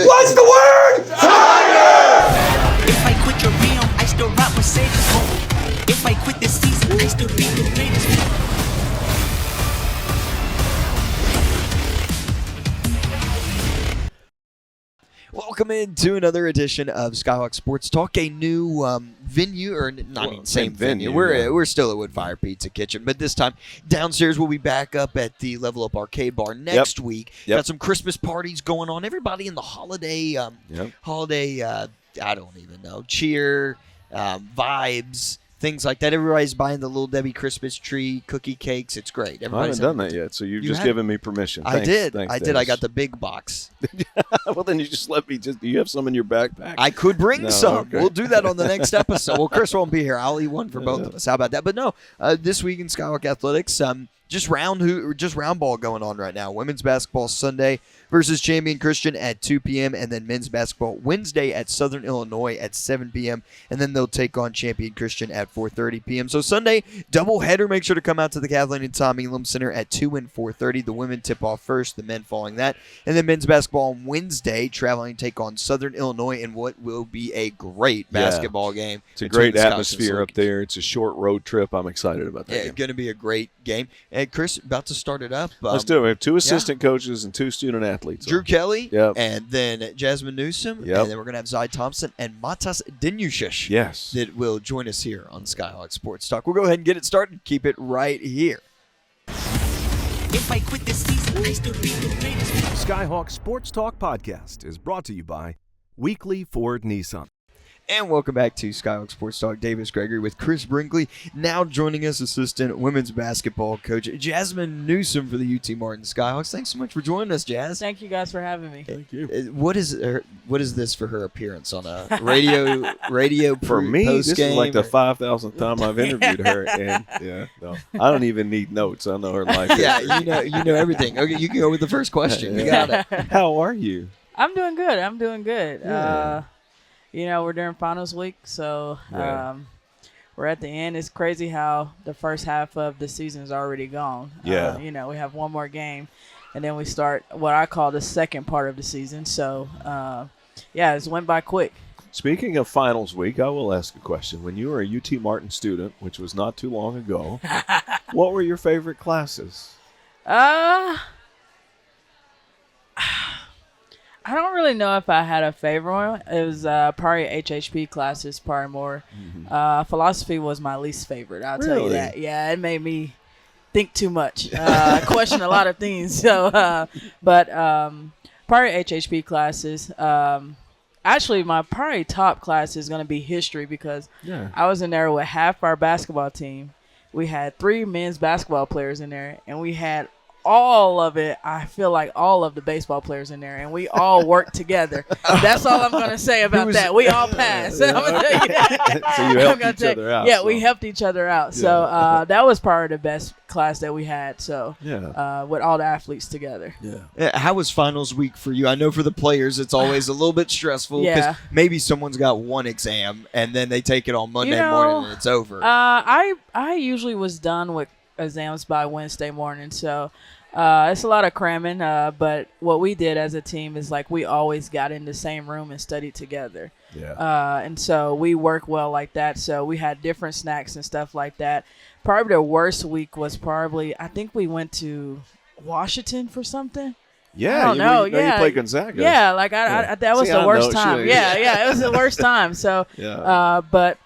What's the word? Tiger! If I quit your realm, I still rap Mercedes home. If I quit this season, I still be the greatest. Welcome into another edition of Skyhawk Sports Talk, a new venue, or same venue. We're still at Woodfire Pizza Kitchen, but this time downstairs we'll be back up at the Level Up Arcade Bar next week. Got some Christmas parties going on. Everybody in the holiday, I don't even know, cheer, vibes. Things like that. Everybody's buying the Little Debbie Christmas tree, cookie cakes. It's great. I haven't done that yet, so you've just given me permission. Thanks, I did. Thanks, I did. I got the big box. Well, then you just let me. Do you have some in your backpack? I could bring some. Okay. We'll do that on the next episode. Well, Chris won't be here. I'll eat one for both of us. How about that? But no, this week in Skyhawk Athletics, just round ball going on right now. Women's basketball Sunday versus Champion Christian at 2 p.m. and then men's basketball Wednesday at Southern Illinois at 7 p.m. and then they'll take on Champion Christian at 4:30 p.m. So Sunday doubleheader. Make sure to come out to the Kathleen and Tom Elam Center at 2 and 4:30. The women tip off first, the men following that, and then men's basketball on Wednesday traveling to take on Southern Illinois in what will be a great basketball game. It's a great atmosphere up there. It's a short road trip. I'm excited about that. Yeah, going to be a great game. And Chris, about to start it up. Let's do it. We have 2 assistant coaches and 2 student athletes. Drew Kelly, and then Jasmine Newsome, and then we're going to have Zy Thompson and Matas Deniusas that will join us here on Skyhawk Sports Talk. We'll go ahead and get it started. Keep it right here. If I quit this season, I still be the greatest. Skyhawk Sports Talk podcast is brought to you by Weekly Ford Nissan. And welcome back to Skyhawk Sports Talk. Davis Gregory with Chris Brinkley. Now joining us, assistant women's basketball coach Jasmine Newsome for the UT Martin Skyhawks. Thanks so much for joining us, Jazz. Thank you guys for having me. Thank you. What is this for her appearance on a radio for me? This is like the 5,000th time I've interviewed her, and I don't even need notes. I know her life. You know everything. Okay, you can go with the first question. You got it. How are you? I'm doing good. Yeah. We're during finals week, so we're at the end. It's crazy how the first half of the season is already gone. Yeah. We have one more game, and then we start what I call the second part of the season. So, it's went by quick. Speaking of finals week, I will ask a question. When you were a UT Martin student, which was not too long ago, what were your favorite classes? I don't really know if I had a favorite one. It was probably HHP classes, probably more. Mm-hmm. Philosophy was my least favorite. I'll tell you that. Yeah, it made me think too much, question a lot of things. So, but probably HHP classes. Actually, my probably top class is going to be history because I was in there with half our basketball team. We had 3 men's basketball players in there, and we had all of it. I feel like all of the baseball players in there, and we all worked together. That's all I'm going to say about that. We all passed. I'm going to tell you that. So you helped each other out. Yeah, we helped each other out. So that was probably the best class that we had. So with all the athletes together. Yeah. How was finals week for you? I know for the players it's always a little bit stressful because maybe someone's got one exam and then they take it on Monday morning and it's over. I usually was done with exams by Wednesday morning, so it's a lot of cramming, but what we did as a team is like we always got in the same room and studied together. And so we work well like that, so we had different snacks and stuff like that. Probably the worst week was I think we went to Washington for something. Yeah, you played Gonzaga. Yeah, like that was the worst time. Yeah, it was the worst time. So, but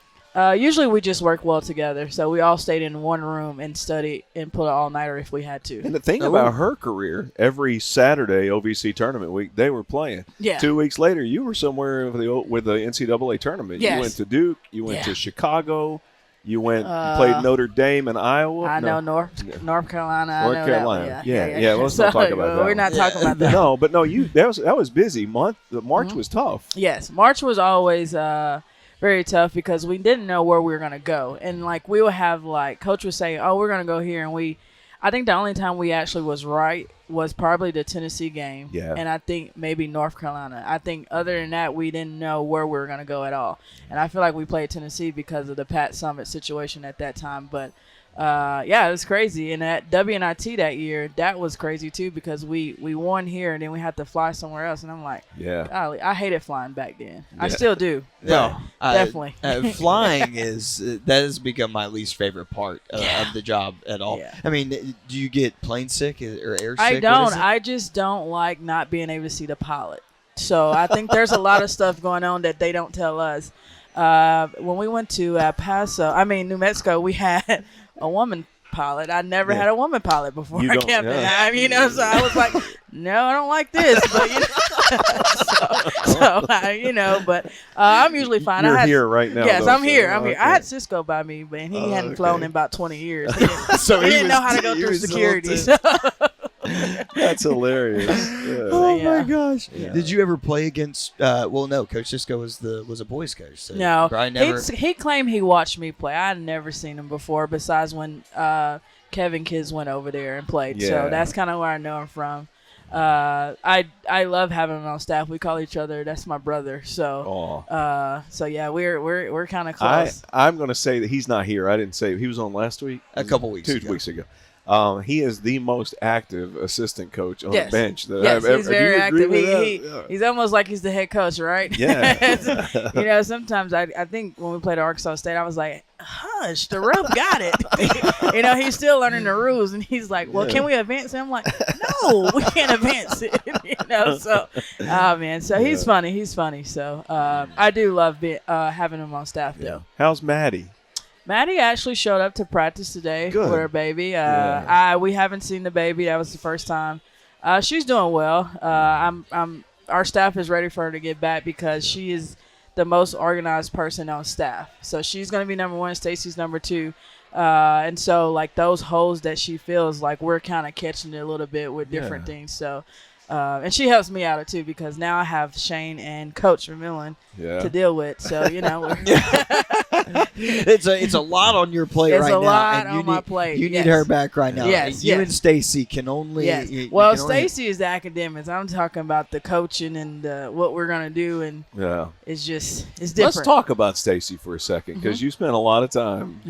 usually we just work well together. So we all stayed in one room and studied and pulled an all-nighter if we had to. And the thing about her career, every Saturday OVC tournament week, they were playing. Yeah. 2 weeks later, you were somewhere with the NCAA tournament. Yes. You went to Duke. You went to Chicago. You played Notre Dame and Iowa. I know North Carolina. North Carolina. Yeah. Let's not talk about that. We're not talking about that. No, but that was busy. March was tough. Yes, March was always very tough because we didn't know where we were going to go. And, we would have, Coach would say, we're going to go here. And I think the only time we actually was right was probably the Tennessee game. Yeah. And I think maybe North Carolina. I think other than that, we didn't know where we were going to go at all. And I feel like we played Tennessee because of the Pat Summitt situation at that time. But yeah, it was crazy. And at WNIT that year, that was crazy too because we won here and then we had to fly somewhere else. And I'm like, golly, I hated flying back then. I still do. No, definitely. Flying that has become my least favorite part of the job at all. Yeah. I mean, do you get plane sick or air sick? I don't. I just don't like not being able to see the pilot. So I think there's a lot of stuff going on that they don't tell us. When we went to New Mexico, we had a woman pilot. I never had a woman pilot before I kept it. So I was like, no, I don't like this. But I'm usually fine. You're here right now. Yes, though, I'm here. Okay. I had Cisco by me, but he hadn't flown in about 20 years. So he didn't know how to go through security. That's hilarious. Yeah. Oh Yeah. my gosh! Yeah. Did you ever play against? No, Coach Cisco was a boys coach. So No, Brian never. he claimed he watched me play. I had never seen him before, besides when Kevin Kids went over there and played. Yeah. So that's kind of where I know him from. I love having him on staff. We call each other. That's my brother. So yeah, we're kind of close. I'm going to say that he's not here. I didn't say he was on last week. A couple weeks 2 ago. weeks ago. He is the most active assistant coach on the bench that yes, I've ever. he's very active. Yeah. He's almost like he's the head coach, right? Yeah. Sometimes I think when we played Arkansas State, I was like, hush, the ref got it. He's still learning the rules, and he's like, well, can we advance? And I'm like, no, we can't advance it. So, man. So he's funny. He's funny. So I do love having him on staff, though. How's Maddie? Maddie actually showed up to practice today with her baby. We haven't seen the baby. That was the first time. She's doing well. Our staff is ready for her to get back because she is the most organized person on staff. So she's going to be number one. Stacy's number two. And so, like, those holes that she feels, like, we're kind of catching it a little bit with different things. So, and she helps me out too because now I have Shane and Coach Vermillion to deal with. So it's a lot on your plate right now. It's a lot and on my plate. You need her back right now. Yes, you and Stacy can only. Yes. Stacy is the academics. I'm talking about the coaching and what we're gonna do, and it's different. Let's talk about Stacy for a second because you spent a lot of time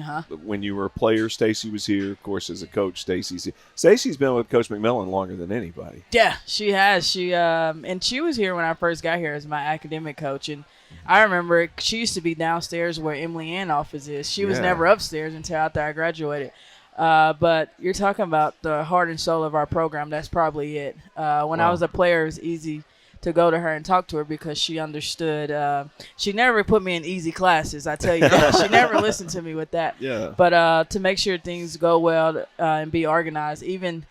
when you were a player. Stacy was here, of course, as a coach. Stacy's been with Coach McMillan longer than anybody. Yeah, she has. And she was here when I first got here as my academic coach, and I remember she used to be downstairs where Emily Ann's office is. She was never upstairs until after I graduated. But you're talking about the heart and soul of our program. That's probably it. When I was a player, it was easy to go to her and talk to her because she understood. She never put me in easy classes, I tell you that. She never listened to me with that. Yeah. But to make sure things go well and be organized, even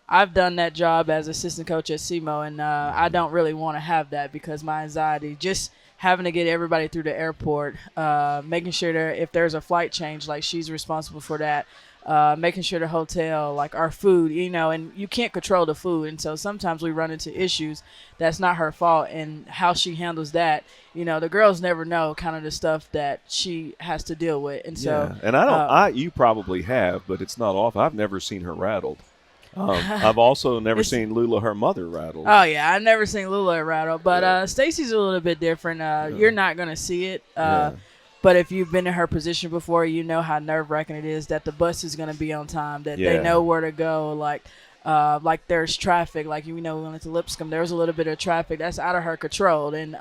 I've done that job as assistant coach at SEMO, and I don't really want to have that because my anxiety, just having to get everybody through the airport, making sure that if there's a flight change, like she's responsible for that, making sure the hotel, like our food, and you can't control the food. And so sometimes we run into issues that's not her fault, and how she handles that, the girls never know kind of the stuff that she has to deal with. And so, and you probably have, but it's not off. I've never seen her rattled. I've also never seen Lula, her mother, rattled. Oh, yeah. I've never seen Lula rattled. But Stacy's a little bit different. You're not going to see it. But if you've been in her position before, you know how nerve-wracking it is that the bus is going to be on time, that they know where to go. Like there's traffic. Like, when it's Lipscomb, there's a little bit of traffic. That's out of her control. And,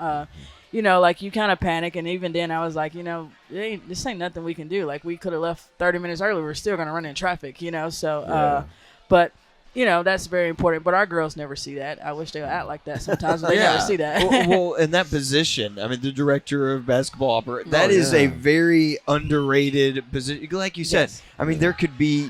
like you kind of panic. And even then I was like, this ain't nothing we can do. Like, we could have left 30 minutes early. We're still going to run in traffic, So, but that's very important. But our girls never see that. I wish they would act like that sometimes, but they never see that. well, in that position, I mean, the director of basketball that is a very underrated position. Like you said, I mean, there could be,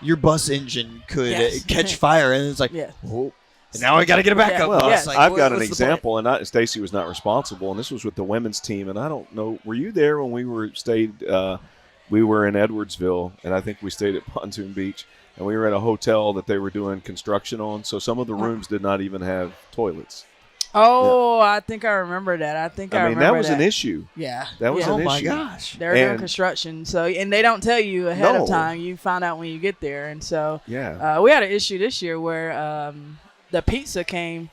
your bus engine could catch fire, and it's like, oh, and now I got to get it back up. Well, Like, I've got an example, and Stacy was not responsible, and this was with the women's team, and I don't know, were you there when we were in Edwardsville, and I think we stayed at Pontoon Beach. And we were at a hotel that they were doing construction on, so some of the rooms did not even have toilets. Oh, I think I remember that. I mean, that was an issue. Yeah. That was an issue. Oh, my gosh. They're doing construction. So, and they don't tell you ahead of time. You find out when you get there. And so we had an issue this year where the pizza came.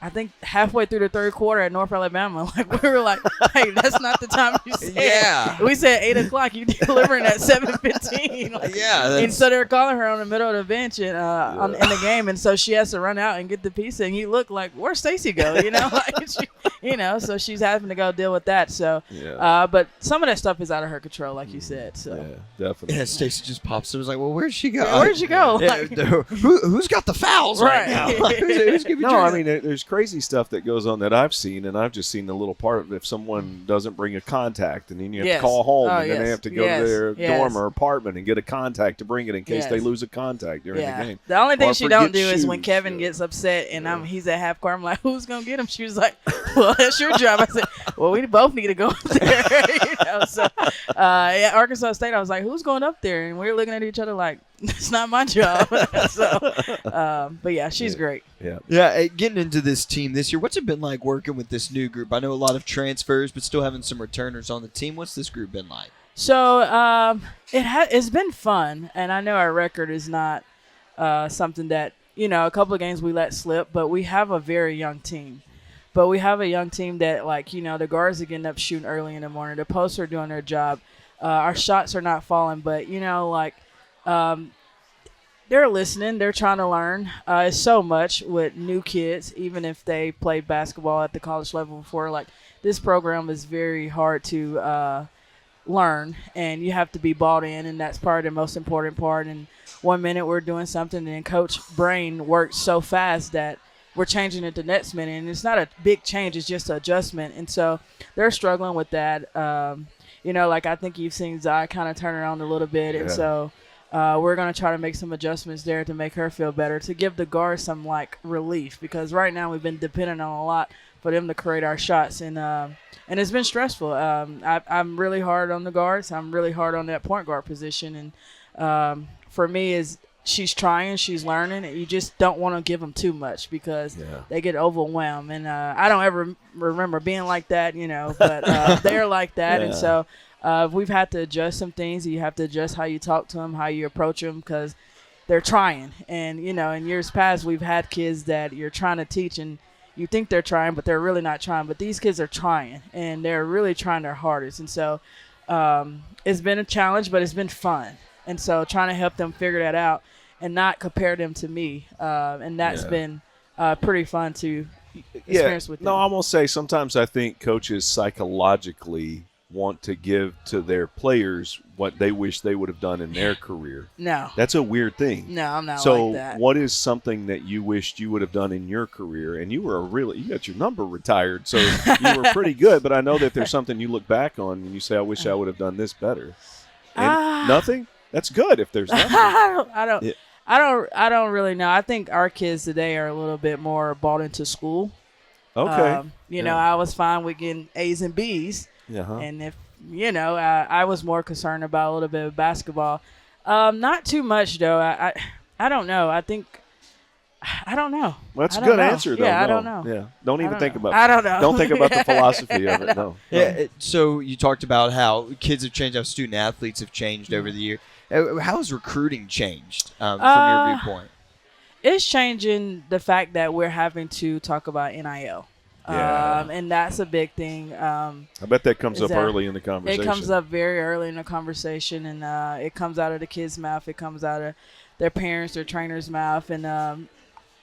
I think halfway through the third quarter at North Alabama, like we were like, "Hey, that's not the time you said." Yeah. We said 8 o'clock. You delivering at 7:15. Like, Yeah. and so they were calling her on the middle of the bench and in the game, and so she has to run out and get the pizza. And you look like, "Where's Stacy go?" Like so she's having to go deal with that. So, but some of that stuff is out of her control, like you said. So yeah, definitely. Yeah, Stacy just pops. It was like, well, where'd she go? Yeah, where'd she go? Yeah, who's got the fouls right now? Who's giving No, I mean, there's crazy stuff that goes on that I've seen, and I've just seen the little part of it. If someone doesn't bring a contact, and then you have to call home, and then they have to go to their dorm or apartment and get a contact to bring it in case they lose a contact during the game. The only thing she don't do is when shoes. Kevin gets upset and he's at half court, I'm like, who's going to get him? She was like, well, that's your job. I said, well, we both need to go up there. So at Arkansas State, I was like, who's going up there? And we were looking at each other like, it's not my job. But yeah, she's great. Yeah, getting into this team this year, what's it been like working with this new group? I know a lot of transfers, but still having some returners on the team. What's this group been like? So it's been fun, and I know our record is not something that, a couple of games we let slip, but we have a very young team. But we have a young team that, like, the guards are getting up shooting early in the morning. The posts are doing their job. Our shots are not falling, but, they're listening. They're trying to learn. It's so much with new kids, even if they played basketball at the college level before. Like, this program is very hard to learn, and you have to be bought in, and that's probably the most important part. And 1 minute we're doing something, and Coach Brain works so fast that we're changing it the next minute, and it's not a big change. It's just an adjustment, and so they're struggling with that. I think you've seen Zai kind of turn around a little bit, and so we're going to try to make some adjustments there to make her feel better, to give the guards some, relief, because right now we've been dependent on a lot for them to create our shots, and it's been stressful. I'm really hard on the guards. I'm really hard on that point guard position, and for me she's trying, she's learning, and you just don't want to give them too much because they get overwhelmed. And I don't ever remember being like that, but they're like that. And so we've had to adjust some things. You have to adjust how you talk to them, how you approach them, because they're trying. And, in years past, we've had kids that you're trying to teach and you think they're trying, but they're really not trying. But these kids are trying, and they're really trying their hardest. And so it's been a challenge, but it's been fun. And so trying to help them figure that out and not compare them to me. And that's been pretty fun to experience with them. No, I will say sometimes I think coaches psychologically want to give to their players what they wish they would have done in their career. No. That's a weird thing. No, I'm not so like that. So what is something that you wished you would have done in your career? And you got your number retired, so you were pretty good. But I know that there's something you look back on and you say, I wish I would have done this better. And nothing? That's good if there's nothing. I don't really know. I think our kids today are a little bit more bought into school. Okay. I was fine with getting A's and B's. And if, I was more concerned about a little bit of basketball. Not too much, though. I don't know. I don't know. Well, that's a good answer, though. Yeah, no. I don't know. Yeah. Don't even think about it. I don't know. Don't think about the philosophy of it, no. Yeah. So you talked about how kids have changed, how student athletes have changed over the year. How has recruiting changed from your viewpoint? It's changing the fact that we're having to talk about NIL. And that's a big thing. I bet that comes up early in the conversation. It comes up very early in the conversation, and it comes out of the kids' mouth. It comes out of their parents, their trainers' mouth. And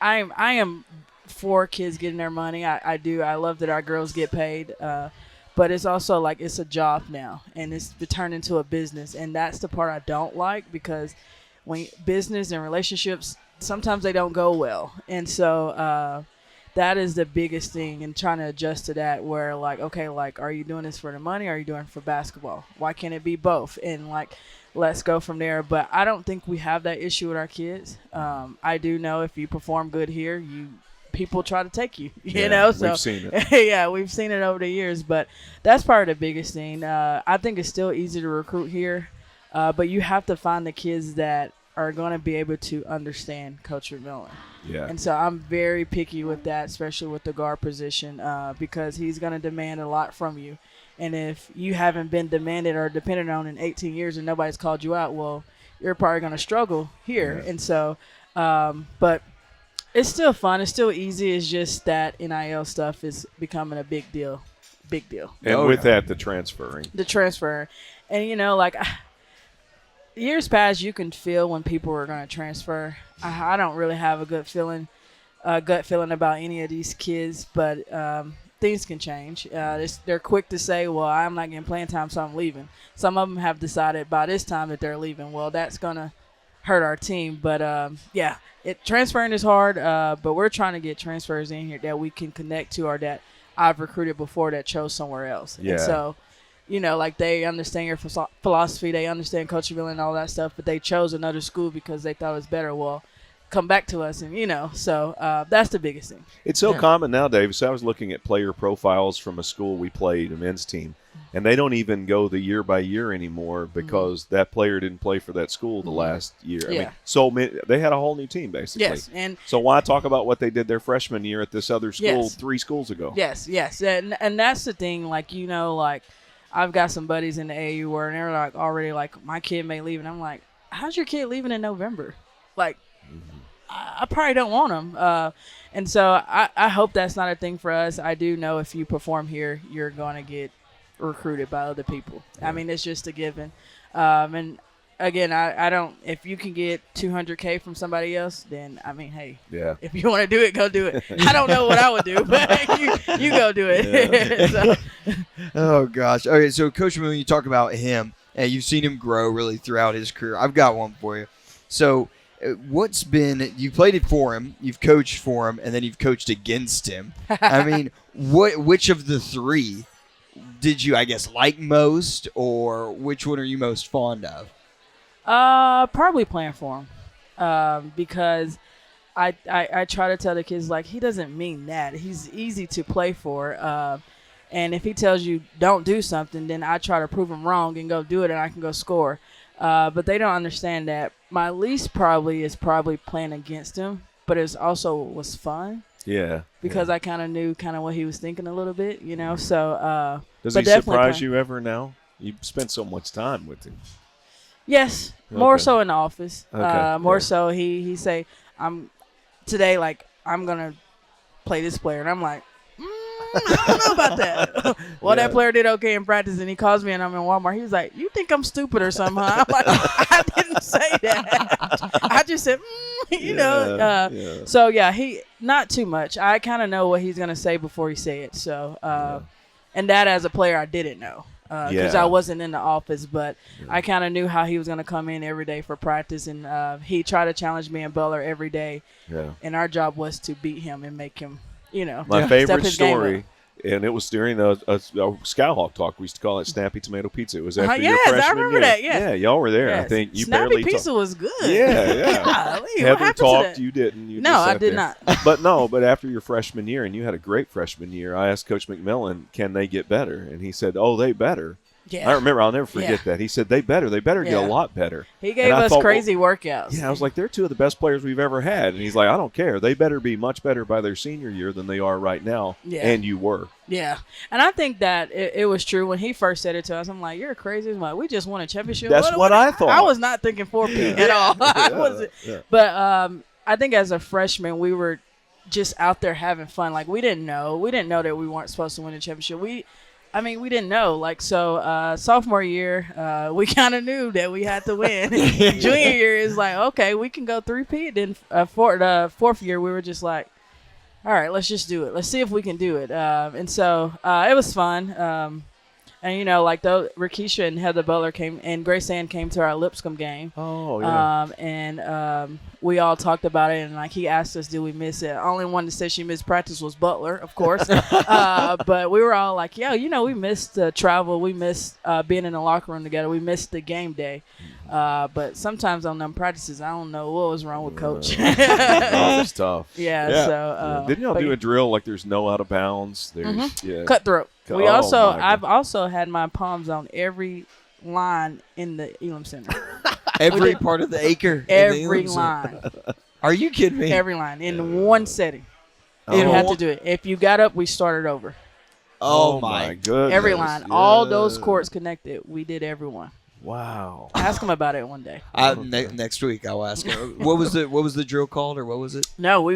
I am for kids getting their money. I do. I love that our girls get paid. But it's also like it's a job now, and it's turned into a business. And that's the part I don't like, because when business and relationships, sometimes they don't go well. And so that is the biggest thing, and trying to adjust to that, where are you doing this for the money, or are you doing it for basketball? Why can't it be both? And let's go from there. But I don't think we have that issue with our kids. I do know if you perform good here, people try to take you, so we've seen it. We've seen it over the years, but that's probably the biggest thing. I think it's still easy to recruit here, but you have to find the kids that are going to be able to understand Coach McMillan. Yeah. And so I'm very picky with that, especially with the guard position, because he's going to demand a lot from you. And if you haven't been demanded or depended on in 18 years and nobody's called you out, well, you're probably going to struggle here. And so, but It's still fun. It's still easy. It's just that NIL stuff is becoming a big deal. Big deal. And with that, the transferring. The transfer. And, years past, you can feel when people are going to transfer. I don't really have a gut feeling about any of these kids, but things can change. They're quick to say, well, I'm not getting playing time, so I'm leaving. Some of them have decided by this time that they're leaving. Well, that's going to hurt our team. But, transferring is hard, but we're trying to get transfers in here that we can connect to or that I've recruited before that chose somewhere else. Yeah. And so, they understand your philosophy, they understand coachability and all that stuff, but they chose another school because they thought it was better. Well, come back to us, and so that's the biggest thing. It's so common now, Davis. I was looking at player profiles from a school we played, a men's team, and they don't even go the year by year anymore because that player didn't play for that school the last year. Yeah. I mean, so they had a whole new team basically. Yes, and so why talk about what they did their freshman year at this other school 3 schools ago? Yes, and that's the thing. I've got some buddies in the AU where they're already my kid may leave, and I'm like, how's your kid leaving in November? I probably don't want him. And so I hope that's not a thing for us. I do know if you perform here, you're going to get recruited by other people. Yeah. I mean, it's just a given. And again, I don't. If you can get $200K from somebody else, then hey, if you want to do it, go do it. I don't know what I would do, but you go do it. Yeah. Oh gosh. Okay, so Coach Moon, you talk about him, and you've seen him grow really throughout his career. I've got one for you. So, you played it for him, you've coached for him, and then you've coached against him. I mean, which of the three did you, like most, or which one are you most fond of? Probably playing for him, because I try to tell the kids he doesn't mean that. He's easy to play for, and if he tells you don't do something, then I try to prove him wrong and go do it, and I can go score. But they don't understand that my least is probably playing against him, but it also was fun. Yeah. Because I kind of knew what he was thinking a little bit, So does he surprise you ever now? You spent so much time with him. Yes, more so in the office. Okay. More so he say, I'm gonna play this player, and I'm like, I don't know about that. Well, that player did okay in practice, and he calls me, and I'm in Walmart. He was like, you think I'm stupid or something, huh? I'm like, I didn't say that. I just said, So, he not too much. I kind of know what he's going to say before he say it. So, and that as a player, I didn't know because I wasn't in the office, but I kind of knew how he was going to come in every day for practice, and he tried to challenge me and Butler every day, and our job was to beat him and make him my favorite story, and it was during a Skyhawk talk. We used to call it Snappy Tomato Pizza. It was after your freshman year. I remember that. Yes. Yeah, y'all were there. Yes. I think you Snappy barely Pizza was good. Yeah. Heather talked. You didn't. You no, just I sat did there. not. But after your freshman year, and you had a great freshman year, I asked Coach McMillan, can they get better? And he said, oh, they better. Yeah. I remember. I'll never forget that. He said, they better get a lot better. He gave us crazy workouts. Yeah, I was like, they're two of the best players we've ever had. And he's like, I don't care. They better be much better by their senior year than they are right now. Yeah. And you were. Yeah. And I think that it was true when he first said it to us. I'm like, you're crazy. I'm like, we just won a championship. That's what I thought. I was not thinking 4P at all. I wasn't. But I think as a freshman, we were just out there having fun. We didn't know. We didn't know that we weren't supposed to win a championship. We didn't know. Sophomore year, we kind of knew that we had to win. Junior year is okay, we can go 3P. Then fourth year, we were just like, all right, let's just do it. Let's see if we can do it. And so it was fun. And, Rakisha and Heather Butler came, and Grace Ann came to our Lipscomb game. Oh, yeah. And we all talked about it, and, he asked us, did we miss it? Only one that said she missed practice was Butler, of course. But we were all like, we missed the travel. We missed being in the locker room together. We missed the game day. But sometimes on them practices, I don't know what was wrong with Coach. It's tough. Yeah. So didn't y'all do a drill there's no out of bounds? There's cutthroat. I've also had my palms on every line in the Elam Center. Every part of the acre. Every line. Are you kidding me? Every line in one setting. You had to do it. If you got up, we started over. Oh my goodness. Every line. Yes. All those courts connected. We did every one. Wow. Ask him about it one day. Next week I'll ask him. What was the drill called, or what was it? No,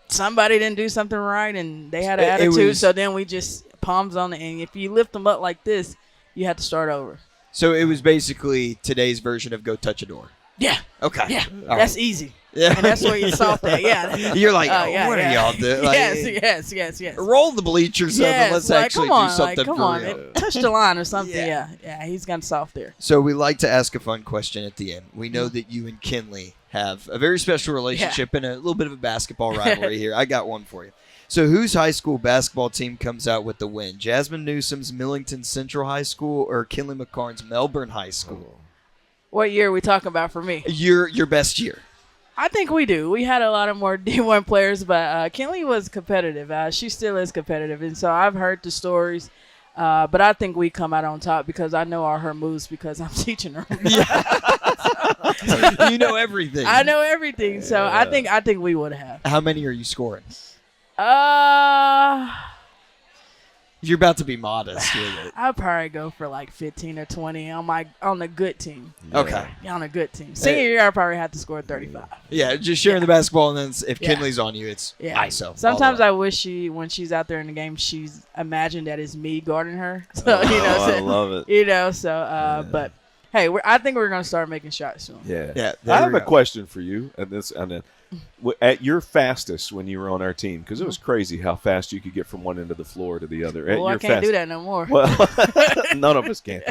somebody didn't do something right, and they had an It attitude. was- So then we just palms on it, and if you lift them up like this, you have to start over. So it was basically today's version of go touch a door. Yeah, Okay. yeah, All that's right. easy. Yeah. And that's where you're soft at. Yeah, You're like, yeah, what yeah. are y'all doing? Like, yes. roll the bleachers up and Yes, let's like, actually come on, do something like, come for on, real. touch the line or something. Yeah. Yeah, he's got soft there. So we like to ask a fun question at the end. We know that you and Kinley have a very special relationship and a little bit of a basketball rivalry here. I got one for you. So whose high school basketball team comes out with the win? Jasmine Newsome's Millington Central High School or Kinley McCarn's Melbourne High School? What year are we talking about for me? Your best year. I think we do. We had a lot of more D1 players, but Kinley was competitive. She still is competitive, and so I've heard the stories. But I think we come out on top because I know all her moves because I'm teaching her. You know everything. I know everything, so I think we would have. How many are you scoring? Uh, You're about to be modest with it. I'll probably go for like 15 or 20 on the good team. Okay. Yeah, on a good team. Senior year, I probably have to score 35. Yeah, just sharing the basketball, and then if Yeah. Kinley's on you, it's Yeah. ISO. Sometimes all I wish when she's out there in the game, she's imagined that it's me guarding her. So I love it. But hey, I think we're gonna start making shots soon. Yeah. Yeah, I there have we a go. question for you, and then at your fastest when you were on our team, because it was crazy how fast you could get from one end of the floor to the other. At Well, I your can't do that no more. Well, none of us can.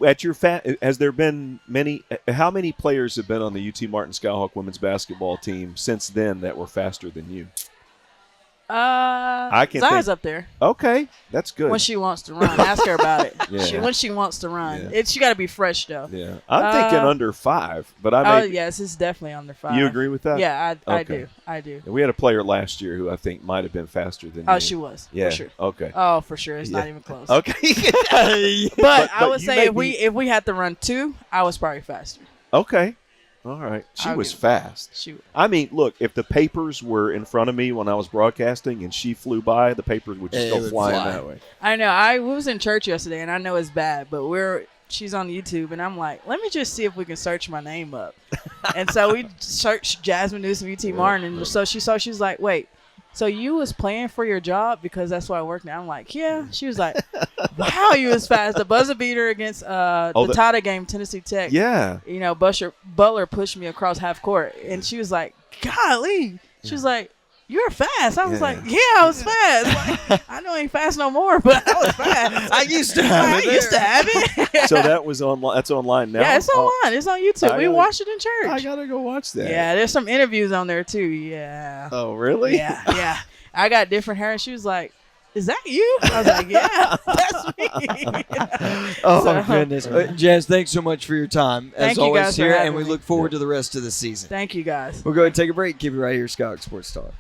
At your has there been many? How many players have been on the UT Martin Skyhawk women's basketball team since then that were faster than you? I can Zaya's think- up there Okay, that's good. when she wants to run. Ask her about it. Yeah. When she wants to run, Yeah. she got to be fresh though. Yeah, I'm thinking under 5, but I Oh may. yes, it's definitely under 5. You agree with that? Yeah, I Okay. do. We had a player last year who I think might have been faster than you. Oh, she was. Yeah. For sure. Okay. Oh, for sure. It's not Yeah. even close. Okay. But I would you say make if we had to run 2, I was probably faster. Okay. All right. She I'll was give it- fast. Shoot. I mean, look, if the papers were in front of me when I was broadcasting and she flew by, the papers would just It go would flying fly. that way. I know. We was in church yesterday, and I know it's bad, but she's on YouTube, and I'm like, let me just see if we can search my name up. And so we searched Jasmine Newsome, UT Martin, and so she saw, she's like, wait, so you was playing for your job because that's where I work now? I'm like, yeah. She was like, wow, you was fast. The buzzer beater against the title game, Tennessee Tech. Yeah. You know, Butler pushed me across half court, and she was like, golly. She was like, you're fast. I was like, yeah, I was fast. Like, I know I ain't fast no more, but I was fast. I used to have I it. used to have it. So that was online. That's online now. Yeah, it's online. It's on YouTube. I We gotta- watched it in I church. gotta go watch that. Yeah, there's some interviews on there too. Yeah. Oh, really? Yeah. I got different hair, and she was like, is that you? I was like, yeah, that's me. Oh, So- my goodness. Jazz, thanks so much for your time, as Thank you always, guys for here, having and we me. look forward to the rest of the season. Thank you, guys. We'll go ahead and take a break. Keep it right here, Skyhawk Sports Talk.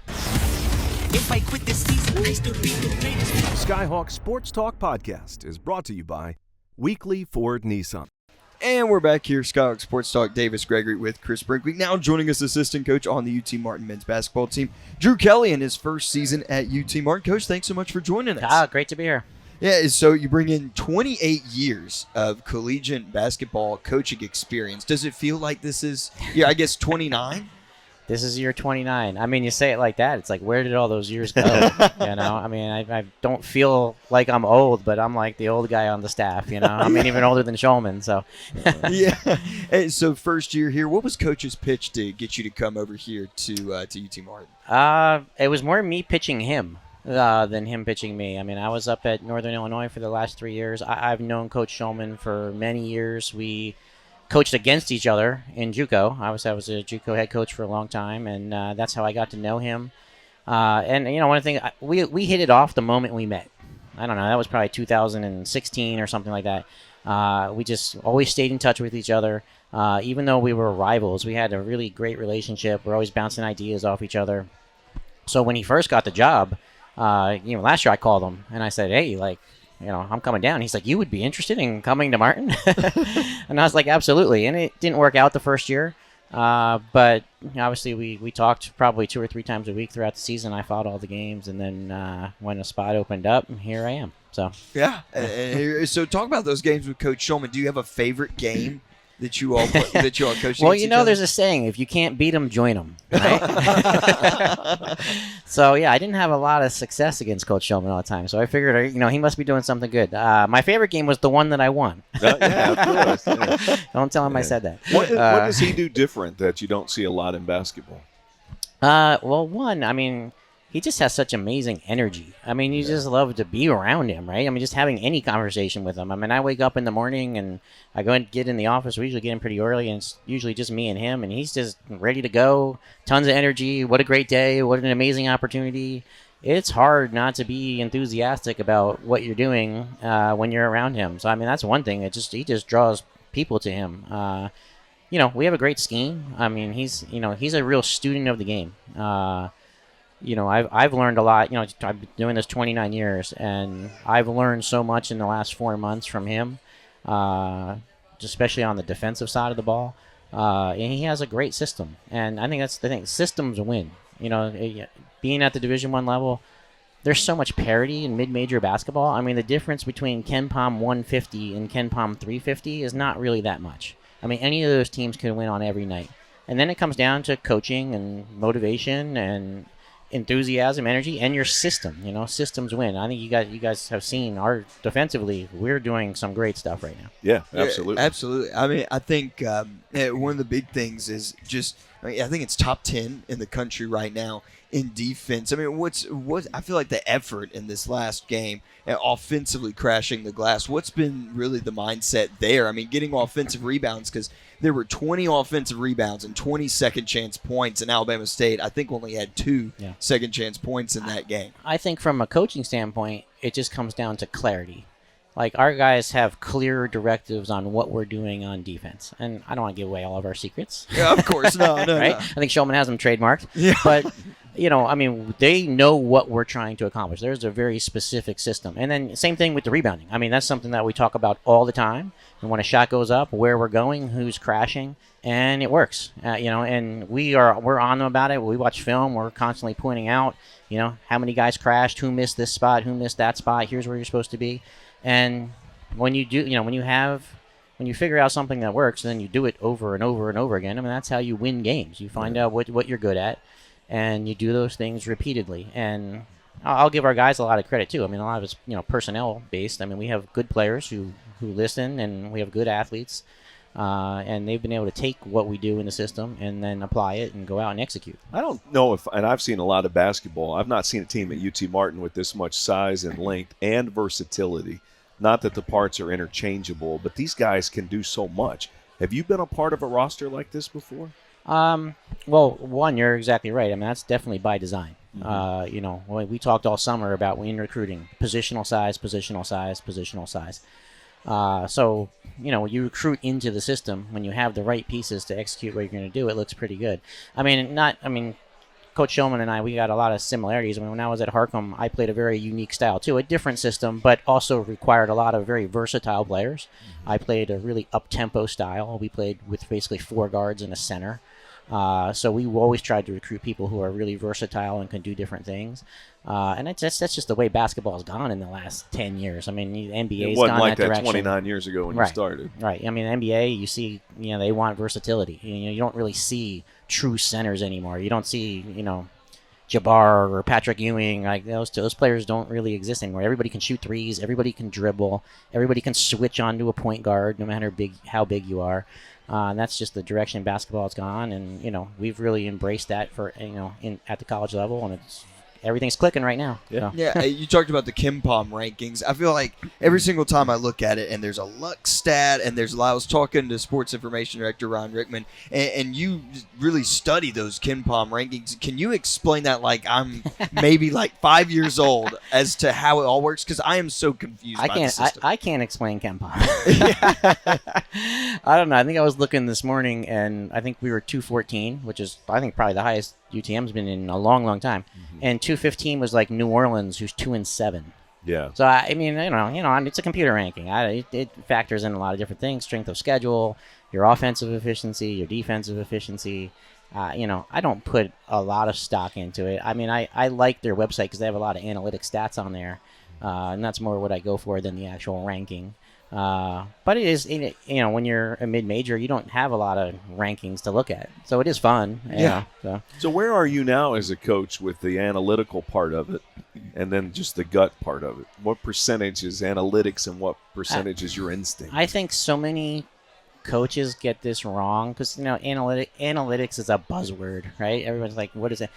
If I quit this season, I still be the greatest. Skyhawk Sports Talk podcast is brought to you by Weekly Ford Nissan. And we're back here, Skyhawk Sports Talk. Davis Gregory with Chris Brinkley. Now joining us, assistant coach on the UT Martin men's basketball team, Drew Kelly, in his first season at UT Martin. Coach, thanks so much for joining us. Great to be here. Yeah, so you bring in 28 years of collegiate basketball coaching experience. Does it feel like this is, I guess 29? This is year 29. I mean, you say it like that. It's like, where did all those years go? I mean, I don't feel like I'm old, but I'm like the old guy on the staff, I mean, even older than Shulman, so. Yeah. Hey, so first year here, what was Coach's pitch to get you to come over here to UT Martin? It was more me pitching him than him pitching me. I mean, I was up at Northern Illinois for the last 3 years. I've known Coach Shulman for many years. We coached against each other in JUCO. I was a JUCO head coach for a long time, and that's how I got to know him. And one of the things, we hit it off the moment we met. I don't know, that was probably 2016 or something like that. We just always stayed in touch with each other. Even though we were rivals, we had a really great relationship. We're always bouncing ideas off each other. So when he first got the job, last year I called him and I said, hey, I'm coming down. He's like, you would be interested in coming to Martin? And I was like, absolutely. And it didn't work out the first year. But obviously, we talked probably 2 or 3 times a week throughout the season. I followed all the games, and then when a spot opened up, here I am. So Yeah. So talk about those games with Coach Shulman. Do you have a favorite game that you all coached? well, against each there's other? a saying: if you can't beat them, join them. Right? So yeah, I didn't have a lot of success against Coach Shulman all the time. So I figured, he must be doing something good. My favorite game was the one that I won. Yeah, of course. Yeah. Don't tell him I Yeah. said that. What does he do different that you don't see a lot in basketball? Well, one, he just has such amazing energy. You just love to be around him, right? Just having any conversation with him. I wake up in the morning and I go and get in the office. We usually get in pretty early, and it's usually just me and him, and he's just ready to go. Tons of energy. What a great day. What an amazing opportunity. It's hard not to be enthusiastic about what you're doing when you're around him. So, that's one thing. He just draws people to him. We have a great scheme. He's a real student of the game. I've learned a lot. I've been doing this 29 years, and I've learned so much in the last 4 months from him, especially on the defensive side of the ball. And he has a great system, and I think that's the thing. Systems win. Being at the Division I level, there's so much parity in mid-major basketball. The difference between Ken Pom 150 and Ken Pom 350 is not really that much. Any of those teams can win on every night. And then it comes down to coaching and motivation and enthusiasm, energy, and your system. Systems win. I think you guys have seen defensively, we're doing some great stuff right now. Yeah, absolutely. Yeah, absolutely. I think one of the big things is just I think it's top 10 in the country right now in defense. What I feel like the effort in this last game, offensively crashing the glass. What's been really the mindset there? Getting offensive rebounds, because there were 20 offensive rebounds and 20 second chance points, and Alabama State, I think, only had 2 second chance points in that game. I think from a coaching standpoint, it just comes down to clarity. Our guys have clear directives on what we're doing on defense. And I don't want to give away all of our secrets. Yeah, of course. No. Right? No. I think Shulman has them trademarked. Yeah. But, they know what we're trying to accomplish. There's a very specific system. And then same thing with the rebounding. That's something that we talk about all the time. And when a shot goes up, where we're going, who's crashing, and it works. And we're on them about it. We watch film. We're constantly pointing out, how many guys crashed, who missed this spot, who missed that spot. Here's where you're supposed to be. And when you do, when you figure out something that works, then you do it over and over and over again. That's how you win games. You find out what you're good at, and you do those things repeatedly. And I'll give our guys a lot of credit too. A lot of it's personnel based. We have good players who listen, and we have good athletes, and they've been able to take what we do in the system and then apply it and go out and execute. I don't know and I've seen a lot of basketball. I've not seen a team at UT Martin with this much size and length and versatility. Not that the parts are interchangeable, but these guys can do so much. Have you been a part of a roster like this before? Well, one, you're exactly right. That's definitely by design. We talked all summer about in recruiting, positional size. So, you recruit into the system when you have the right pieces to execute what you're going to do. It looks pretty good. Coach Shulman and we got a lot of similarities. When I was at Harcum, I played a very unique style too, a different system, but also required a lot of very versatile players. I played a really up-tempo style. We played with basically 4 guards and a center. So we always tried to recruit people who are really versatile and can do different things. And that's just the way basketball has gone in the last 10 years. The NBA's gone gone like that direction. 29 years ago when you started. Right. The NBA, you see, they want versatility. You don't really see true centers anymore. You don't see, Jabbar or Patrick Ewing. Those players don't really exist anymore. Everybody can shoot threes. Everybody can dribble. Everybody can switch onto a point guard, no matter how big you are. And that's just the direction basketball has gone, and we've really embraced that for at the college level, and everything's clicking right now. Yeah. So. Yeah, you talked about the Ken Pom rankings. I feel like every single time I look at it, and there's a luck stat, and there's a lot. I was talking to Sports Information Director Ron Rickman, and you really study those Ken Pom rankings. Can you explain that like I'm maybe 5 years old as to how it all works? Because I am so confused by the system. I can't explain Ken Pom. I don't know. I think I was looking this morning, and I think we were 214, which is, I think, probably the highest UTM's been in a long, long time. Mm-hmm. And 215 was like New Orleans, who's 2-7. Yeah. So it's a computer ranking. It factors in a lot of different things: strength of schedule, your offensive efficiency, your defensive efficiency. I don't put a lot of stock into it. I mean, I like their website because they have a lot of analytic stats on there, and that's more what I go for than the actual ranking. But it is, when you're a mid-major, you don't have a lot of rankings to look at, so it is fun. Yeah. So where are you now as a coach with the analytical part of it, and then just the gut part of it? What percentage is analytics, and what percentage is your instinct? I think so many coaches get this wrong because analytics is a buzzword, right? Everyone's like, what is it?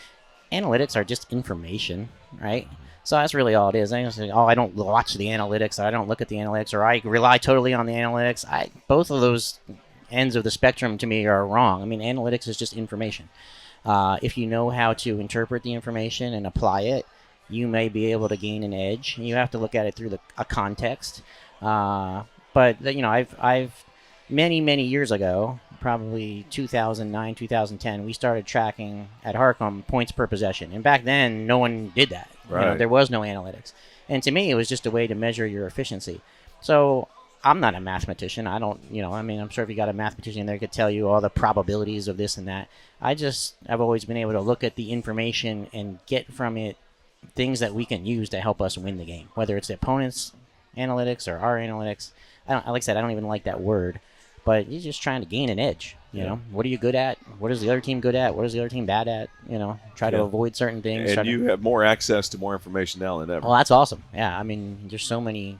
Analytics are just information, right? So that's really all it is. I say, I don't watch the analytics, or I don't look at the analytics, or I rely totally on the analytics. Both of those ends of the spectrum to me are wrong. I mean, analytics is just information. If you know how to interpret the information and apply it, you may be able to gain an edge. You have to look at it through a context. But I've many years ago, probably 2009, 2010, we started tracking at Harcum points per possession. And back then, no one did that. Right. There was no analytics. And to me, it was just a way to measure your efficiency. So I'm not a mathematician. I don't, I'm sure if you got a mathematician there could tell you all the probabilities of this and that. I've always been able to look at the information and get from it things that we can use to help us win the game, whether it's the opponent's analytics or our analytics. Like I said, I don't even like that word. But you're just trying to gain an edge, What are you good at? What is the other team good at? What is the other team bad at? Try to avoid certain things. And you have more access to more information now than ever. Well, that's awesome. Yeah, I mean, there's so many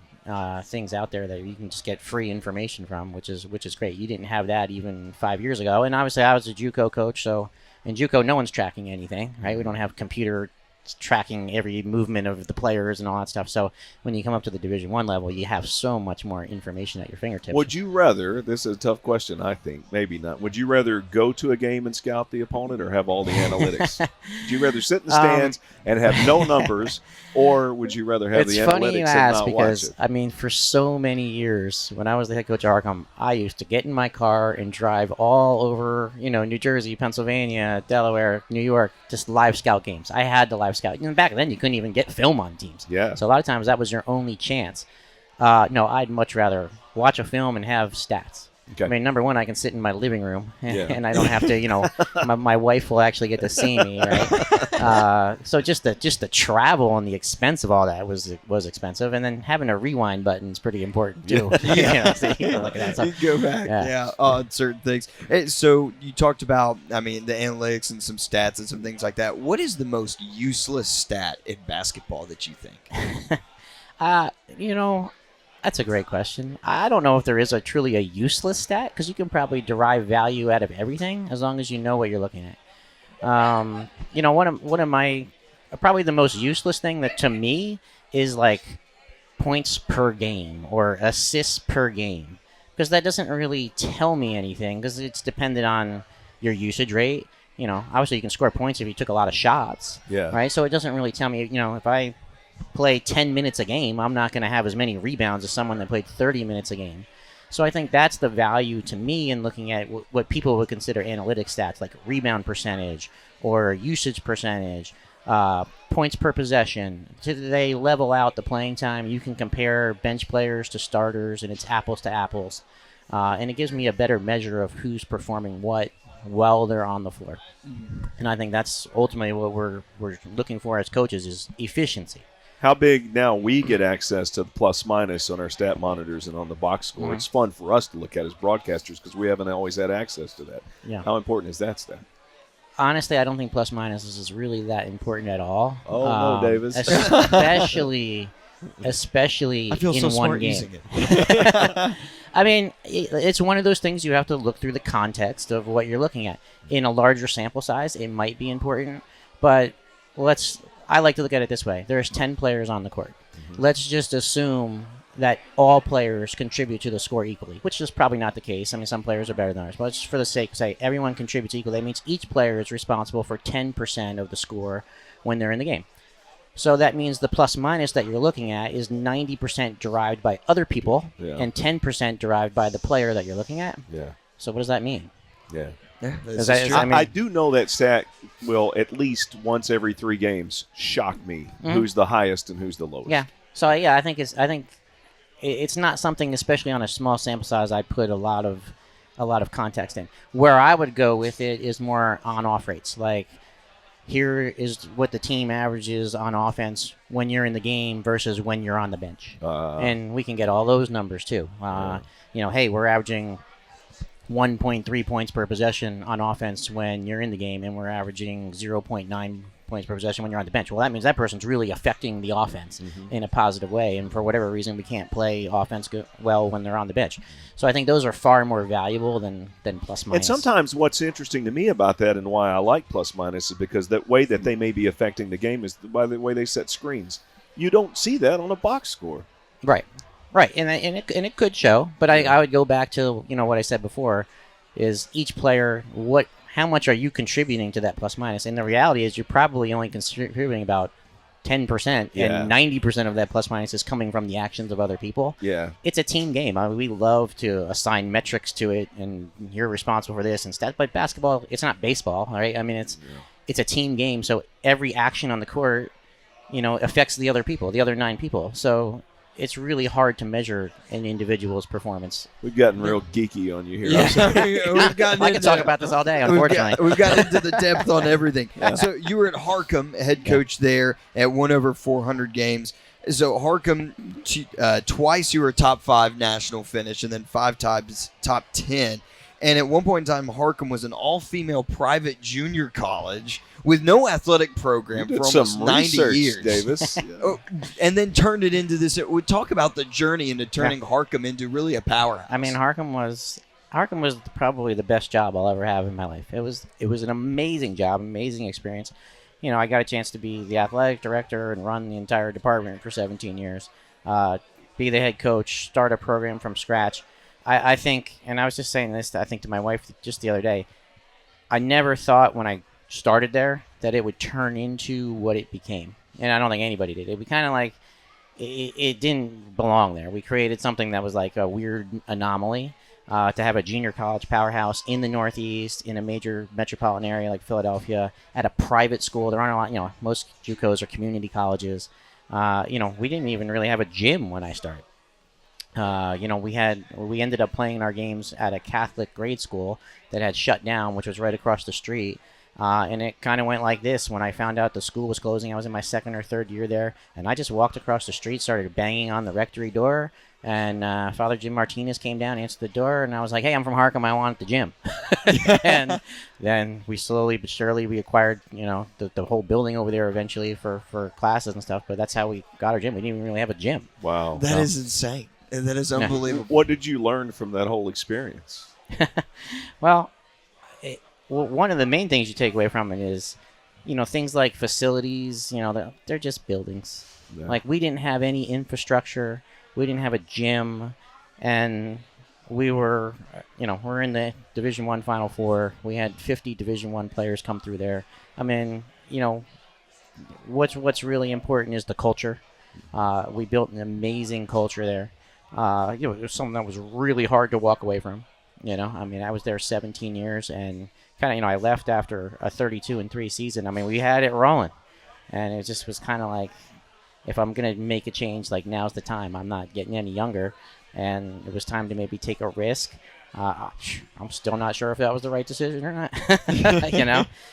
things out there that you can just get free information from, which is great. You didn't have that even 5 years ago. And obviously, I was a JUCO coach, so in JUCO, no one's tracking anything, right? We don't have computer tracking every movement of the players and all that stuff. So when you come up to the Division I level, you have so much more information at your fingertips. Would you rather, this is a tough question, I think, maybe not, would you rather go to a game and scout the opponent or have all the analytics? Would you rather sit in the stands and have no numbers, or would you rather have the analytics funny you ask, and not watch because, it? For so many years, when I was the head coach at Arkham, I used to get in my car and drive all over, New Jersey, Pennsylvania, Delaware, New York, just live scout games. I had to live scout. Back then, you couldn't even get film on teams. Yeah. So a lot of times, that was your only chance. No, I'd much rather watch a film and have stats. Okay. I mean, number one, I can sit in my living room, and I don't have to, my wife will actually get to see me, right? So just the travel and the expense of all that was expensive, and then having a rewind button is pretty important too. So you can look at that stuff. You go back, on certain things. So you talked about, the analytics and some stats and some things like that. What is the most useless stat in basketball that you think? That's a great question. I don't know if there is truly a useless stat, because you can probably derive value out of everything as long as you know what you're looking at. One of my probably the most useless thing that to me is like points per game or assists per game, because that doesn't really tell me anything, because it's dependent on your usage rate. Obviously you can score points if you took a lot of shots. Yeah. Right. So it doesn't really tell me. If I play 10 minutes a game, I'm not going to have as many rebounds as someone that played 30 minutes a game. So I think that's the value to me in looking at what people would consider analytic stats, like rebound percentage or usage percentage, points per possession. So they level out the playing time. You can compare bench players to starters, and it's apples to apples. And it gives me a better measure of who's performing what while they're on the floor. And I think that's ultimately what we're looking for as coaches is efficiency. How big now we get access to the plus minus on our stat monitors and on the box score. Mm-hmm. It's fun for us to look at as broadcasters because we haven't always had access to that. Yeah. How important is that stat? Honestly, I don't think plus minus is really that important at all. Oh, no, Davis. Especially I feel in so one smart game. using it. I mean, it's one of those things you have to look through the context of what you're looking at. In a larger sample size, it might be important, but I like to look at it this way. There's 10 players on the court. Mm-hmm. Let's just assume that all players contribute to the score equally, which is probably not the case. I mean, some players are better than others. But just for the sake of say everyone contributes equally, that means each player is responsible for 10% of the score when they're in the game. So that means the plus minus that you're looking at is 90% derived by other people and 10% derived by the player that you're looking at. Yeah. So what does that mean? Yeah. I I do know that stat will at least once every 3 games shock me. Mm-hmm. Who's the highest and who's the lowest? Yeah. So I think it's not something, especially on a small sample size, I put a lot of a lot of context in. Where I would go with it is more on-off rates. Like, here is what the team averages on offense when you're in the game versus when you're on the bench. And we can get all those numbers, too. Hey, we're averaging 1.3 points per possession on offense when you're in the game, and we're averaging 0.9 points per possession when you're on the bench. Well, that means that person's really affecting the offense in a positive way, and for whatever reason, we can't play offense well when they're on the bench. So I think those are far more valuable than plus minus. And sometimes what's interesting to me about that and why I like plus minus is because that way that they may be affecting the game is by the way they set screens. You don't see that on a box score. Right, and it could show, but I would go back to what I said before, is each player how much are you contributing to that plus minus? And the reality is you're probably only contributing about 10%, and 90% of that plus minus is coming from the actions of other people. Yeah, it's a team game. I mean, we love to assign metrics to it, and you're responsible for this and stuff. But basketball, it's not baseball, right? I mean, it's a team game, so every action on the court, affects the other people, the other 9 people. So it's really hard to measure an individual's performance. We've gotten real geeky on you here. Yeah. I can talk about this all day, unfortunately. We've got into the depth on everything. Yeah. So you were at Harcum, head coach there at 1 over 400 games. So Harcum, twice you were a top 5 national finish, and then 5 times top 10. And at one point in time, Harcum was an all-female private junior college with no athletic program for almost 90 years. Davis. And then turned it into this. We talk about the journey into turning Harcum into really a powerhouse. I mean, Harcum was probably the best job I'll ever have in my life. It was an amazing job, amazing experience. I got a chance to be the athletic director and run the entire department for 17 years, be the head coach, start a program from scratch. I think, and I was just saying this, I think, to my wife just the other day, I never thought when I started there that it would turn into what it became. And I don't think anybody did. It was kind of like it didn't belong there. We created something that was like a weird anomaly to have a junior college powerhouse in the Northeast, in a major metropolitan area like Philadelphia, at a private school. There aren't a lot, most JUCOs are community colleges. We didn't even really have a gym when I started. We ended up playing our games at a Catholic grade school that had shut down, which was right across the street. And it kind of went like this. When I found out the school was closing, I was in my 2nd or 3rd year there, and I just walked across the street, started banging on the rectory door, and Father Jim Martinez came down, answered the door, and I was like, "Hey, I'm from Harcum. I want the gym." And then we slowly but surely we acquired, the whole building over there eventually for classes and stuff. But that's how we got our gym. We didn't even really have a gym. Wow, that is insane. That is unbelievable. What did you learn from that whole experience? Well, one of the main things you take away from it is, things like facilities, they're just buildings. Yeah. Like, we didn't have any infrastructure. We didn't have a gym. And we were, we're in the Division I Final Four. We had 50 Division I players come through there. I mean, what's really important is the culture. We built an amazing culture there. It was something that was really hard to walk away from. I mean, I was there 17 years, and kind of, I left after a 32-3 season. I mean, we had it rolling, and it just was kind of like, if I'm gonna make a change, like, now's the time. I'm not getting any younger, and it was time to maybe take a risk. I'm still not sure if that was the right decision or not.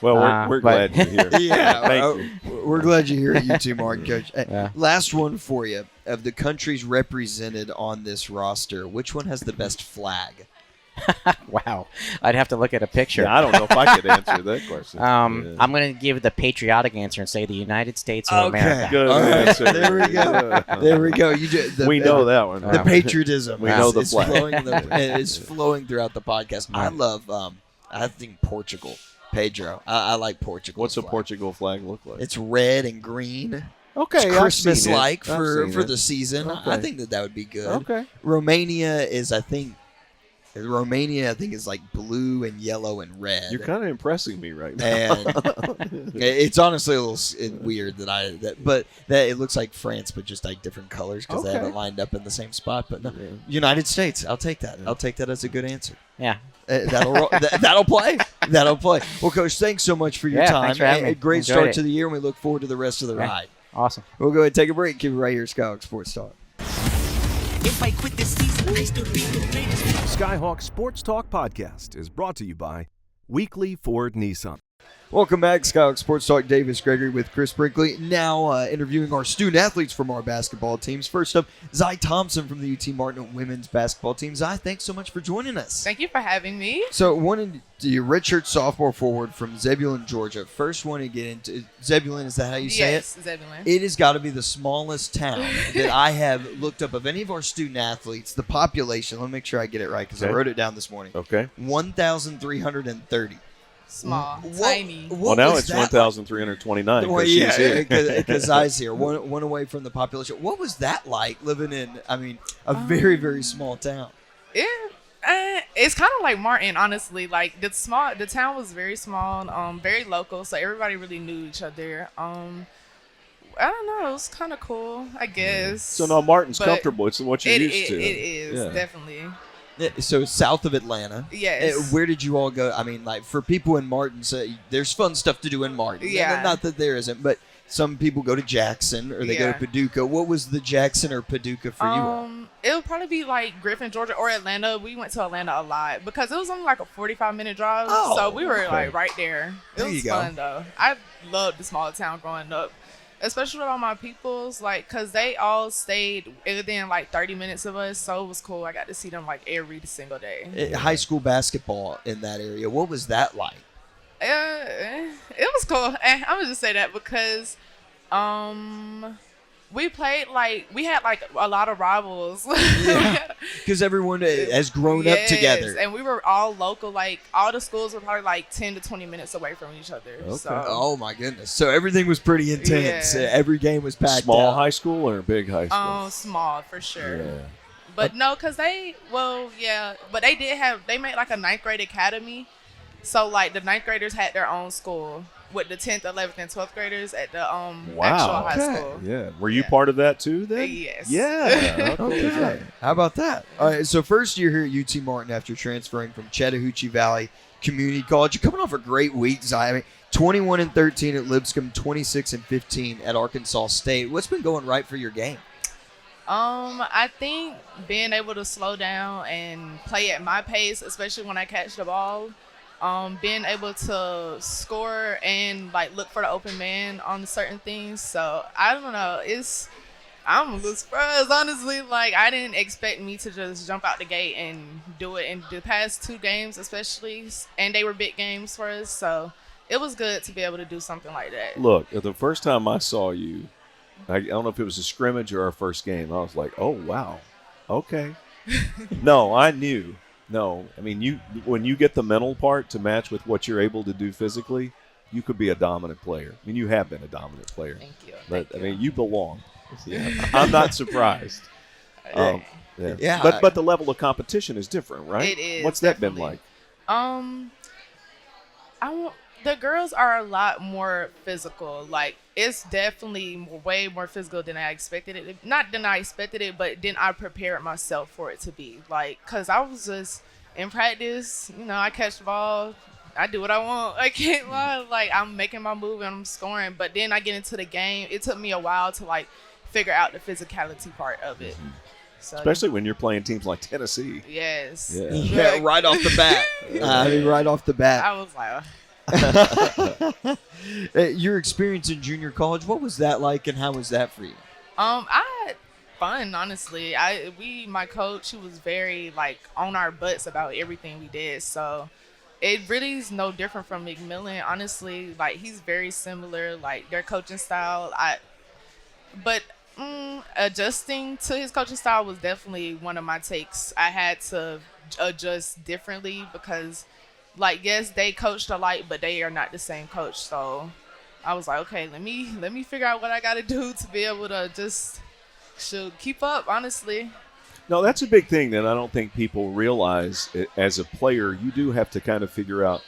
Well, we're glad you're here. Yeah, we're glad you're here, you too, Mark, Coach. Last one for you. Of the countries represented on this roster, which one has the best flag? Wow, I'd have to look at a picture. Yeah, I don't know if I could answer that question. I'm going to give the patriotic answer and say the United States of America. Good answer. There we go. There we go. We know that one. The patriotism. We know the flag. It's flowing throughout the podcast. I love. I think Portugal. Pedro. I like Portugal. What's a Portugal flag look like? It's red and green. Okay, it's Christmas-like for the season. Okay. I think that would be good. Okay. Romania is like blue and yellow and red. You're kind of impressing me right now. And it's honestly a little weird but it looks like France, but just like different colors because they haven't lined up in the same spot. But no, United States, I'll take that. I'll take that as a good answer. Yeah. That'll play. That'll play. Well, Coach, thanks so much for your time. Thanks for having me. A great Enjoyed start it. to the year, and we look forward to the rest of the ride. Awesome. We'll go ahead and take a break. Keep it right here, Skyhawk Sports Talk. If I quit this season, I still be the greatest. Skyhawk Sports Talk podcast is brought to you by Weekly Ford Nissan. Welcome back, Skyhawk Sports Talk. Davis Gregory with Chris Brinkley. Now interviewing our student athletes from our basketball teams. First up, Zy Thompson from the UT Martin women's basketball team. Zy, thanks so much for joining us. Thank you for having me. So, wanted the redshirt sophomore forward from Zebulon, Georgia. First one to get into Zebulon, is that how you say it? Yes, Zebulon. It has got to be the smallest town that I have looked up of any of our student athletes. The population, let me make sure I get it right because I wrote it down this morning. Okay. 1,330. Small, tiny. Well, now it's 1,329 Well, because she's here. because Zy's here, one away from the population. What was that like living in, a very, very small town? It's kind of like Martin, honestly. Like the town was very small, very local, so everybody really knew each other. I don't know, it was kind of cool, I guess. So now Martin's But comfortable. It's what you're used to. It is, definitely. So south of Atlanta. Yes. Where did you all go? For people in Martin, there's fun stuff to do in Martin. Yeah. Not that there isn't, but some people go to Jackson or they go to Paducah. What was the Jackson or Paducah for you all? It would probably be like Griffin, Georgia, or Atlanta. We went to Atlanta a lot because it was only like a 45-minute drive. So we were like right there. It There you was go. fun though. I loved the small town growing up. Especially with all my peoples, because they all stayed within 30 minutes of us, so it was cool. I got to see them every single day. High school basketball in that area, what was that like? It was cool. I'm gonna just say that because we played we had a lot of rivals. Because everyone has grown up together. And we were all local. All the schools were probably 10 to 20 minutes away from each other. Okay. So. Oh my goodness! So everything was pretty intense. Yeah. Every game was packed. Small out. high school or big high school? Small for sure. Yeah. But no, because but they made a ninth grade academy. So the ninth graders had their own school with the 10th, 11th, and 12th graders at the actual high school. Yeah. Were you part of that too then? Yes. Yeah. Okay. How about that? All right. So first year here at UT Martin after transferring from Chattahoochee Valley Community College. You're coming off a great week, Zy. 21-13 at Lipscomb, 26-15 at Arkansas State. What's been going right for your game? I think being able to slow down and play at my pace, especially when I catch the ball, being able to score and look for the open man on certain things. So I don't know. I'm a little surprised, honestly. I didn't expect me to just jump out the gate and do it in the past 2 games, especially, and they were big games for us. So it was good to be able to do something like that. Look, the first time I saw you, I don't know if it was a scrimmage or our first game, I was like, oh, wow. Okay. No, I knew. No, when you get the mental part to match with what you're able to do physically, you could be a dominant player. You have been a dominant player. Thank you. But, you belong. Yeah. I'm not surprised. Yeah. But the level of competition is different, right? It is. What's that been like? The girls are a lot more physical. It's definitely way more physical than I expected it. Not than I expected it, but then I prepared myself for it to be. Because I was just in practice, I catch the ball, I do what I want. I can't lie. I'm making my move and I'm scoring. But then I get into the game. It took me a while to figure out the physicality part of it. Mm-hmm. So, especially when you're playing teams like Tennessee. Yes. Yeah, right off the bat. Right off the bat. I was like... Your experience in junior college, what was that like and how was that for you? I had fun, honestly. My coach, he was very on our butts about everything we did. So it really is no different from McMillan. Honestly, he's very similar, their coaching style. But adjusting to his coaching style was definitely one of my takes. I had to adjust differently because yes, they coached alike, but they are not the same coach. So I was like, okay, let me figure out what I got to do to be able to just keep up, honestly. No, that's a big thing that I don't think people realize. As a player, you do have to kind of figure out,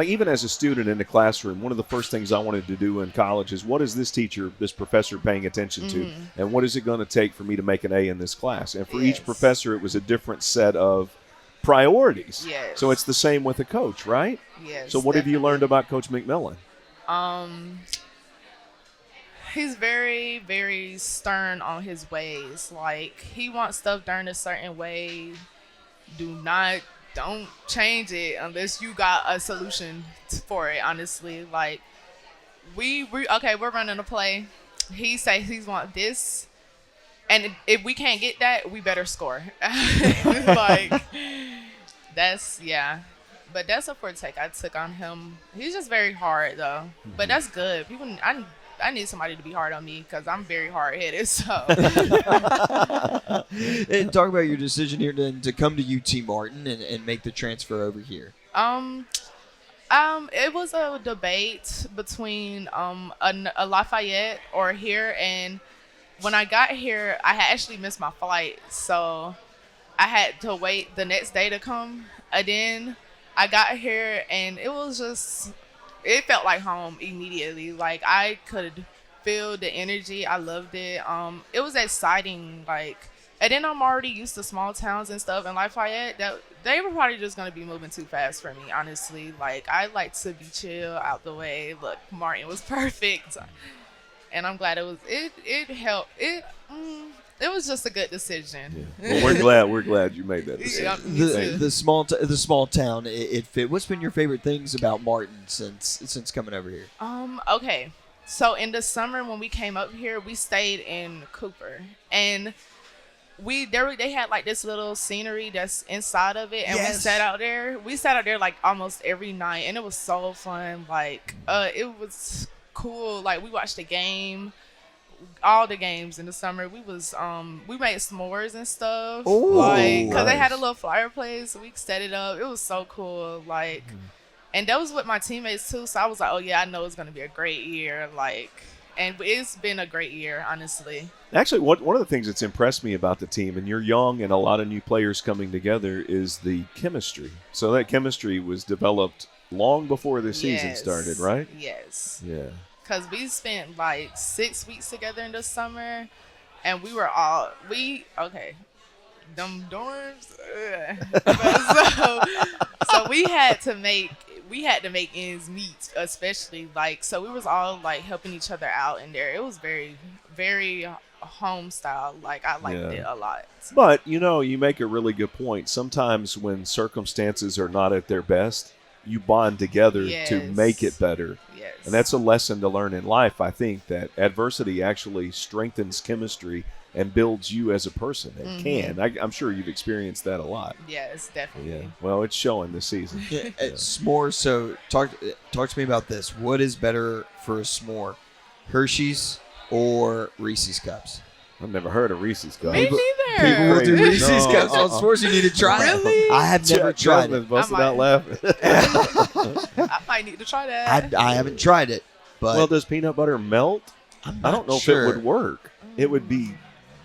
even as a student in the classroom, one of the first things I wanted to do in college is what is this teacher, this professor paying attention to, and what is it going to take for me to make an A in this class? And for each professor, it was a different set of priorities. Yes. So it's the same with a coach, right? Yes. So what have you learned about Coach McMillan? He's very, very stern on his ways. Like, he wants stuff done a certain way. Don't change it unless you got a solution for it, honestly. Like, we're running a play. He says he want this. And if we can't get that, we better score. Like, But that's a forte I took on him. He's just very hard, though. But that's good. I need somebody to be hard on me because I'm very hard-headed. So. And talk about your decision here to come to UT Martin and make the transfer over here. It was a debate between a Lafayette or here, and when I got here, I had actually missed my flight, so I had to wait the next day to come. And then I got here, and it felt like home immediately. Like, I could feel the energy. I loved it. It was exciting. Like, and then I'm already used to small towns and stuff. And Lafayette, they were probably just gonna be moving too fast for me, honestly. Like, I like to be chill, out the way. Look, Martin was perfect, and I'm glad it was. It helped. It was just a good decision. Yeah. Well, we're glad you made that decision. The small town, it fit. What's been your favorite things about Martin since coming over here? Okay, so in the summer when we came up here, we stayed in Cooper, and they had like this little scenery that's inside of it, and we sat out there. We sat out there like almost every night, and it was so fun. Like, it was cool. Like, we watched the game. All the games in the summer, we made s'mores and stuff. Ooh, because they had a little fireplace, so we set it up. It was so cool. Like, and that was with my teammates too. So I was like, oh yeah, I know it's gonna be a great year. Like, and it's been a great year, honestly. Actually, one of the things that's impressed me about the team, and you're young and a lot of new players coming together, is the chemistry. So that chemistry was developed long before the season started, right? Yes. Yeah. Because we spent like 6 weeks together in the summer, and we were them dorms. So we had to make ends meet, especially like, so we was all like helping each other out in there. It was very, very home style. Like, I liked it a lot. But you make a really good point. Sometimes when circumstances are not at their best, you bond together to make it better. Yes. And that's a lesson to learn in life. I think that adversity actually strengthens chemistry and builds you as a person. It can. I'm sure you've experienced that a lot. Yes, definitely. Yeah. Well, it's showing this season. S'more. So talk to me about this. What is better for a s'more, Hershey's or Reese's Cups? I've never heard of Reese's Cups. Me neither. People will do Reese's Cups on s'mores. You need to try it. Really? I have never tried Jasmine's it. busted out laughing. I might need to try that. I haven't tried it, but Well, does peanut butter melt? I'm I not don't know sure. if it would work. It would be,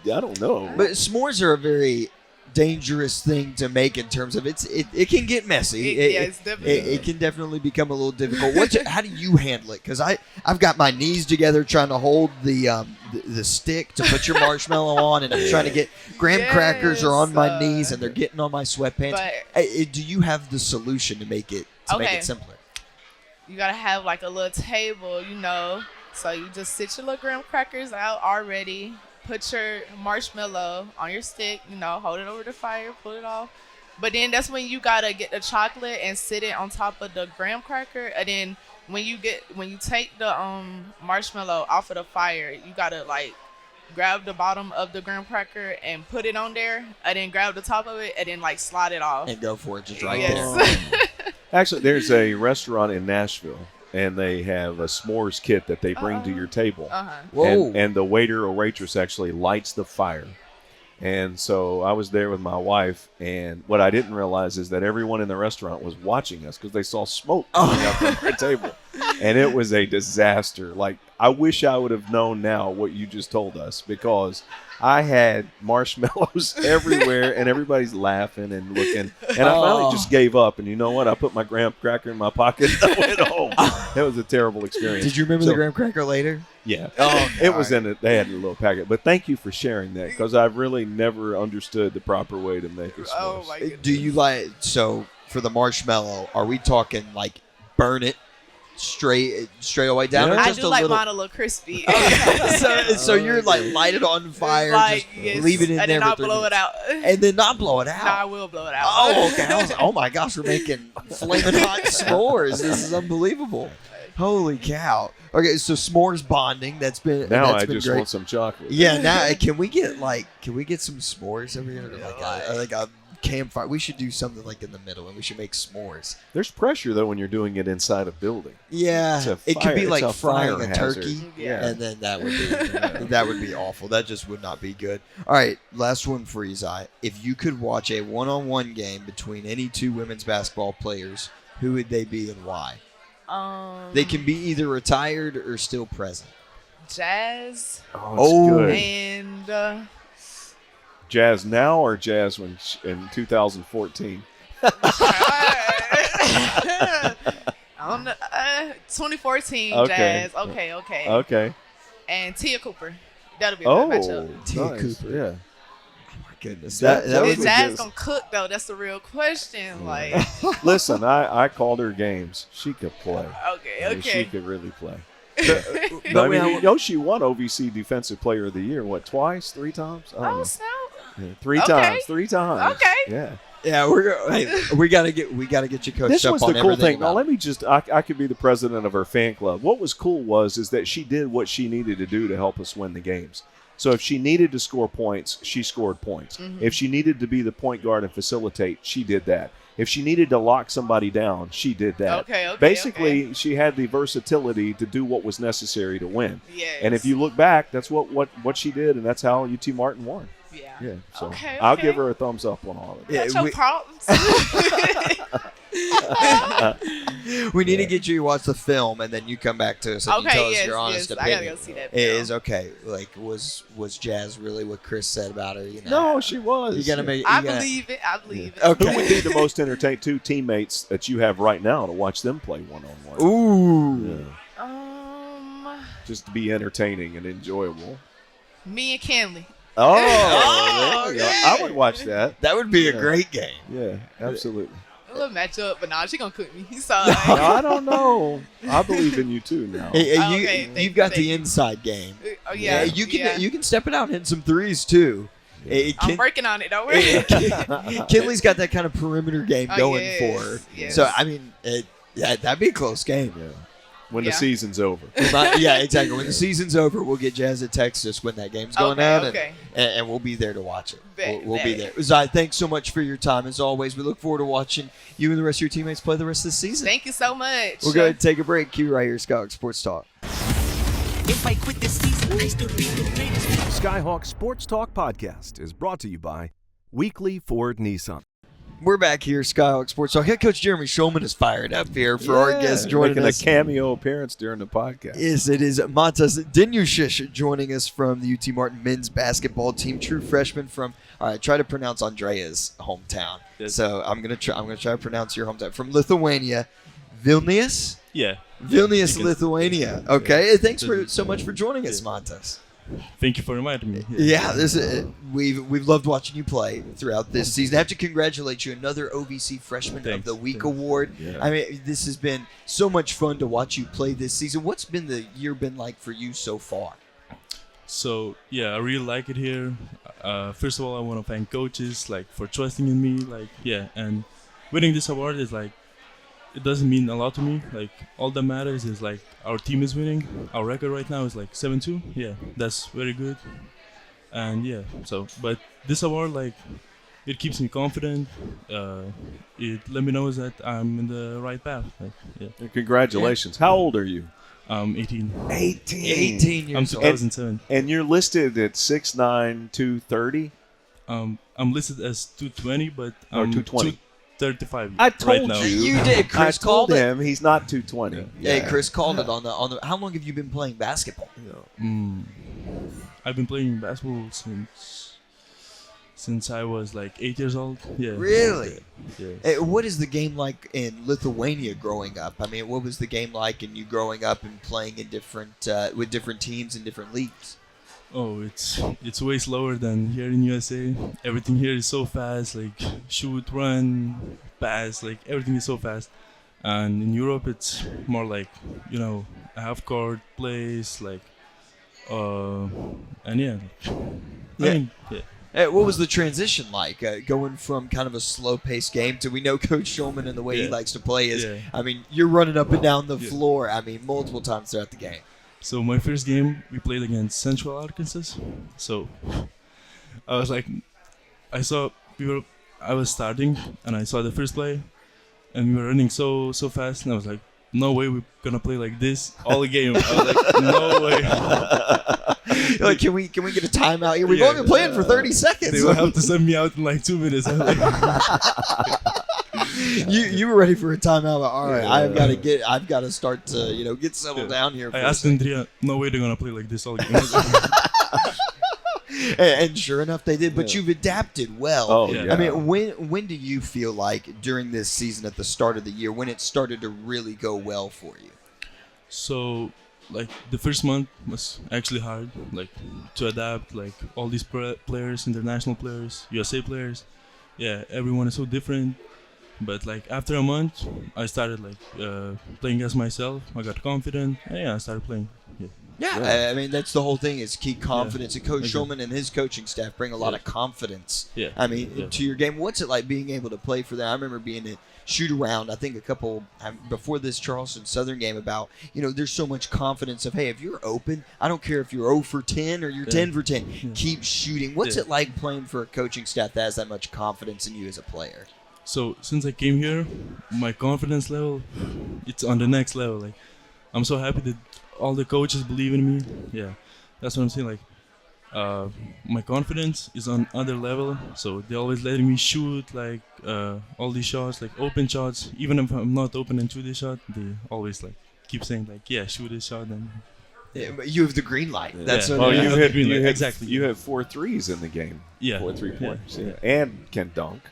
I don't know. But s'mores are a very dangerous thing to make in terms of it can get messy. It's definitely. It can definitely become a little difficult. How do you handle it? Because I've got my knees together trying to hold the stick to put your marshmallow on, and I'm trying to get graham crackers are on my knees and they're getting on my sweatpants. Do you have the solution to make it simpler? You gotta have like a little table, so you just sit your little graham crackers out already. Put your marshmallow on your stick, hold it over the fire, pull it off. But then that's when you gotta get the chocolate and sit it on top of the graham cracker. And then when you take the marshmallow off of the fire, you gotta like grab the bottom of the graham cracker and put it on there, and then grab the top of it and then like slide it off. And go for it, just right Yes. there. Actually, there's a restaurant in Nashville, and they have a s'mores kit that they bring to your table. Whoa. And the waiter or waitress actually lights the fire. And so I was there with my wife, and what I didn't realize is that everyone in the restaurant was watching us because they saw smoke coming out from our table. And it was a disaster. Like, I wish I would have known now what you just told us, because I had marshmallows everywhere, and everybody's laughing and looking. And I finally just gave up. And you know what? I put my graham cracker in my pocket and I went home. It was a terrible experience. Did you remember the graham cracker later? Yeah. Oh, it was in it. They had a little packet. But thank you for sharing that, because I've really never understood the proper way to make a s'mores. Oh my goodness. Do you so for the marshmallow, are we talking like burn it straight all the way down? Yeah. Or I just do a like little? mine a little crispy. So you're like light it on fire, Like, just yes, leave it in and there then for I'll 3 blow it minutes. out. And then not blow it out. No, I will blow it out. Oh, okay. I was like, oh my gosh, we're making flaming hot s'mores. This is unbelievable. Holy cow. Okay, so s'mores bonding. That's been Now that's I been just great. want some chocolate. Yeah. Now can we get some s'mores over here? Like a campfire. We should do something like in the middle, and we should make s'mores. There's pressure though when you're doing it inside a building. Yeah, It's a it could fire- be it's like a frying fire a turkey, hazard. Yeah. and then that would be awful. That just would not be good. All right, last one for you, Zai. If you could watch a one-on-one game between any two women's basketball players, who would they be and why? They can be either retired or still present. Jazz Oh, it's good. and Jazz now or Jazz in 2014? I don't know. 2014 Okay. Jazz. Okay. Okay. And Tia Cooper. That'll be a Oh, good matchup. Tia nice. Cooper. Yeah. Oh my goodness, That that would was Is be Jazz good. gonna cook though? That's the real question. Like, Listen, I called her games. She could play. okay, I mean, she okay. could really play. But I mean, you know, she won OVC Defensive Player of the Year. What, twice, 3 times? I don't Oh know. snap! Yeah, three okay. times. 3 times. Okay. Yeah. Yeah, we gotta get you coached This up was on the cool everything thing. Now, about let me just, I could be the president of her fan club. What was cool is that she did what she needed to do to help us win the games. So if she needed to score points, she scored points. If she needed to be the point guard and facilitate, she did that. If she needed to lock somebody down, she did that. Okay, Basically, she had the versatility to do what was necessary to win. Yes. And if you look back, that's what she did, and that's how UT Martin won. Yeah. Yeah. So Okay, I'll okay. give her a thumbs up on all of it. Yeah, That's your we- problems. We need to get you to watch the film, and then you come back to us and you Okay, tell us yes, your honest yes. I opinion. gotta go see that It film. is okay. Like, was Jazz really what Chris said about her? You know, No, she was. you gotta make. You I gotta, believe it. I believe it. Okay. Who would be the most entertaining 2 teammates that you have right now to watch them play one-on-one? Ooh. Yeah. Just to be entertaining and enjoyable. Me and Kenley. Oh, there you go. okay. I would watch that. That would be a Yeah. great game. Yeah, absolutely. A little matchup, but nah, she gonna cook me. So No, I don't know. I believe in you too now. Hey, Oh, you, okay, thank you've you, got thank the you. inside game. oh yeah, you can step it out and hit some threes too. I'm working on it. Don't worry. Kinley's got that kind of perimeter game Oh, going yes, for her. yes. So I mean, that'd be a close game. Yeah. When the Yeah. season's over. Yeah, exactly. When the season's over, we'll get Jazz to text us when that game's going Okay, out, okay. and we'll be there to watch it. Bet, We'll be bet. there. Zai, thanks so much for your time. As always, we look forward to watching you and the rest of your teammates play the rest of the season. Thank you so much. We'll go ahead and take a break. Q right here, Skyhawk Sports Talk. If I quit this season, I still be the greatest. Skyhawk Sports Talk podcast is brought to you by Weekly Ford Nissan. We're back here, Skyhawk Sports Talk. Head coach Jeremy Shulman is fired up here for our guest joining making us. a cameo appearance during the podcast. Yes, it is Montas Deniusas joining us from the UT Martin men's basketball team. True freshman from. All right, try to pronounce Andrea's hometown. So I'm gonna try to pronounce your hometown from Lithuania, Vilnius. Yeah. Vilnius, You can- Lithuania. Okay, thanks so much for joining us, Montas. Thank you for reminding me. Yeah, we've loved watching you play throughout this season. I have to congratulate you, another OVC Freshman of Thanks, the Week thanks. award. Yeah. I mean, this has been so much fun to watch you play this season. What's been the year been like for you so far? So yeah, I really like it here. First of all, I want to thank coaches for trusting in me. And winning this award is it doesn't mean a lot to me. All that matters is our team is winning. Our record right now is 7-2. Yeah, that's very good. And yeah, but this award it keeps me confident. It let me know that I'm in the right path. And congratulations. How old are you? 18. 18 I'm years old. 2007. And you're listed at 6'9", 230? I'm listed as 220, but Or I'm 220. 235 I told right now. You did. Chris I told called it. him he's not 220. Hey, Chris called it on the. How long have you been playing basketball? I've been playing basketball since I was 8 years old. Yeah. Really? Yeah. Hey, what is the game like in Lithuania growing up? I mean, what was the game like in you growing up and playing in different with different teams in different leagues? Oh, it's way slower than here in USA. Everything here is so fast, shoot, run, pass, everything is so fast. and in Europe it's more like a half court plays like, and yeah. I mean, yeah. What was the transition like going from kind of a slow-paced game to, we know Coach Schulman and the way he likes to play is, I mean, you're running up and down the floor, I mean, multiple times throughout the game. So my first game, we played against Central Arkansas. So I was like, I was starting and I saw the first play and we were running so fast and I was like, no way we're gonna play like this all game. I was like, no way. Like, can we get a timeout here? We've only been playing for 30 seconds. They will have to send me out in like 2 minutes. I'm like, you were ready for a timeout. But all right, I've got to start to get settled down here. I asked Andrea, no way they're gonna play like this all game. And sure enough, they did. But you've adapted well. Oh, yeah. I mean, when do you feel like during this season at the start of the year when it started to really go well for you? So, like the first month was actually hard, like to adapt. Like all these players, international players, USA players, everyone is so different. But like after a month, I started like playing as myself. I got confident. And, I started playing. Yeah, I mean that's the whole thing is key confidence. And Coach Schulman and his coaching staff bring a lot of confidence. I mean, to your game. What's it like being able to play for them? I remember being at shoot around. I think a couple before this Charleston Southern game about there's so much confidence of, hey, if you're open, I don't care if you're 0 for 10 or you're 10 for 10. Keep shooting. What's it like playing for a coaching staff that has that much confidence in you as a player? So since I came here, my confidence level, it's on the next level. Like I'm so happy that all the coaches believe in me. Yeah, that's what I'm saying. Like, my confidence is on other level. So they're always letting me shoot like all these shots, like open shots. Even if I'm not open and shoot this shot, they always like keep saying like, shoot this shot. And but you have the green light. That's you had 4 threes in the game. 4 3-pointers. And can dunk.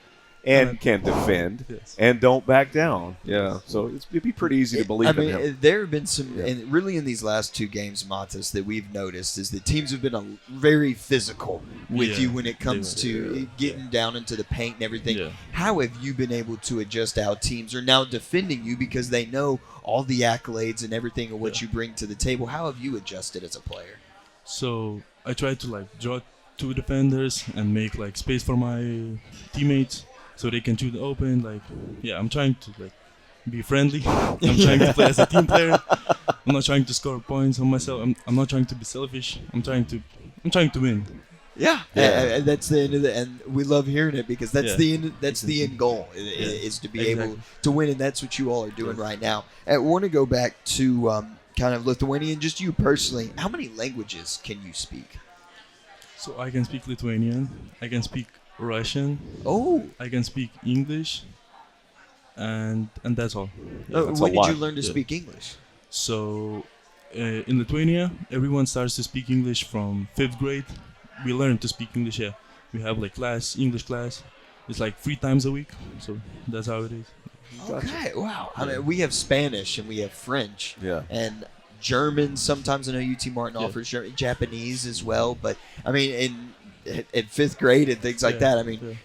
And can defend, and don't back down. So it'd be pretty easy to believe in him. There have been some, and really in these last 2 games, Matas, that we've noticed is that teams have been very physical with you when it comes to getting down into the paint and everything. How have you been able to adjust how teams are now defending you because they know all the accolades and everything of what you bring to the table? How have you adjusted as a player? So I try to like draw 2 defenders and make like space for my teammates, so they can shoot open. Like, I'm trying to like be friendly. I'm trying to play as a team player. I'm not trying to score points on myself. I'm not trying to be selfish. I'm trying to win. That's the end of it, and we love hearing it because that's the end. That's the end goal is to be able to win, and that's what you all are doing right now. I want to go back to kind of Lithuanian, just you personally. How many languages can you speak? So I can speak Lithuanian. I can speak Russian. Oh. I can speak English. And that's all. When did you learn to speak English? So in Lithuania, everyone starts to speak English from 5th grade. We learn to speak English. We have like English class. It's like 3 times a week. So that's how it is. Okay, wow. I mean, we have Spanish and we have French. And German. Sometimes I know UT Martin offers German, Japanese as well. But I mean, in 5th grade and things like that. I mean,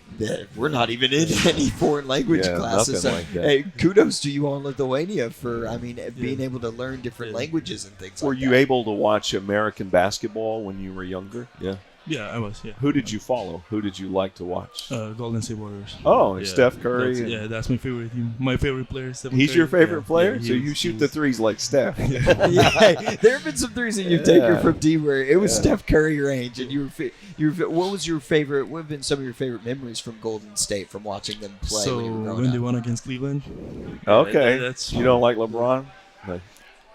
we're not even in any foreign language classes. So, like that. Hey, kudos to you all in Lithuania for, being able to learn different languages and things like that. Were you able to watch American basketball when you were younger? Yeah, I was. Who did you follow? Who did you like to watch? Golden State Warriors. Oh, Steph Curry. That's my favorite team. My favorite player, Steph Curry. He's your favorite player? So you shoot the threes like Steph. There have been some threes that you've taken from D where it was Steph Curry range, and you were. What was your favorite? What have been some of your favorite memories from Golden State from watching them play? So when they won against Cleveland. Okay. That's you don't like LeBron? No.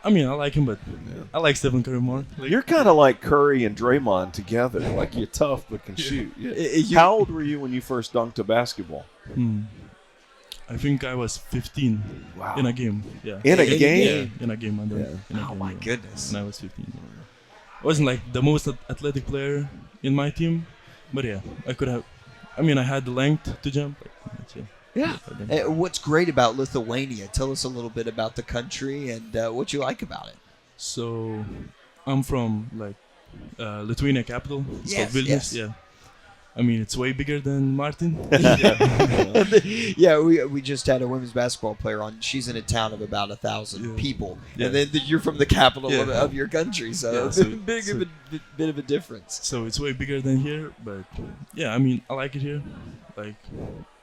I mean, I like him, but I like Stephen Curry more. You're kind of like Curry and Draymond together. Like you're tough but can shoot. How old were you when you first dunked a basketball? I think I was 15 in a game. In a game? Yeah, in a game. Oh my goodness. When I was 15. I wasn't like the most athletic player in my team, but I could have. I mean, I had the length to jump. What's great about Lithuania? Tell us a little bit about the country and what you like about it. So, I'm from like Lithuania capital. It's called Vilnius. I mean, it's way bigger than Martin. Yeah, we just had a women's basketball player on. She's in a town of about 1,000 people, and then you're from the capital of your country, so it's a bit of a difference. So it's way bigger than here, but yeah, I mean, I like it here. Like,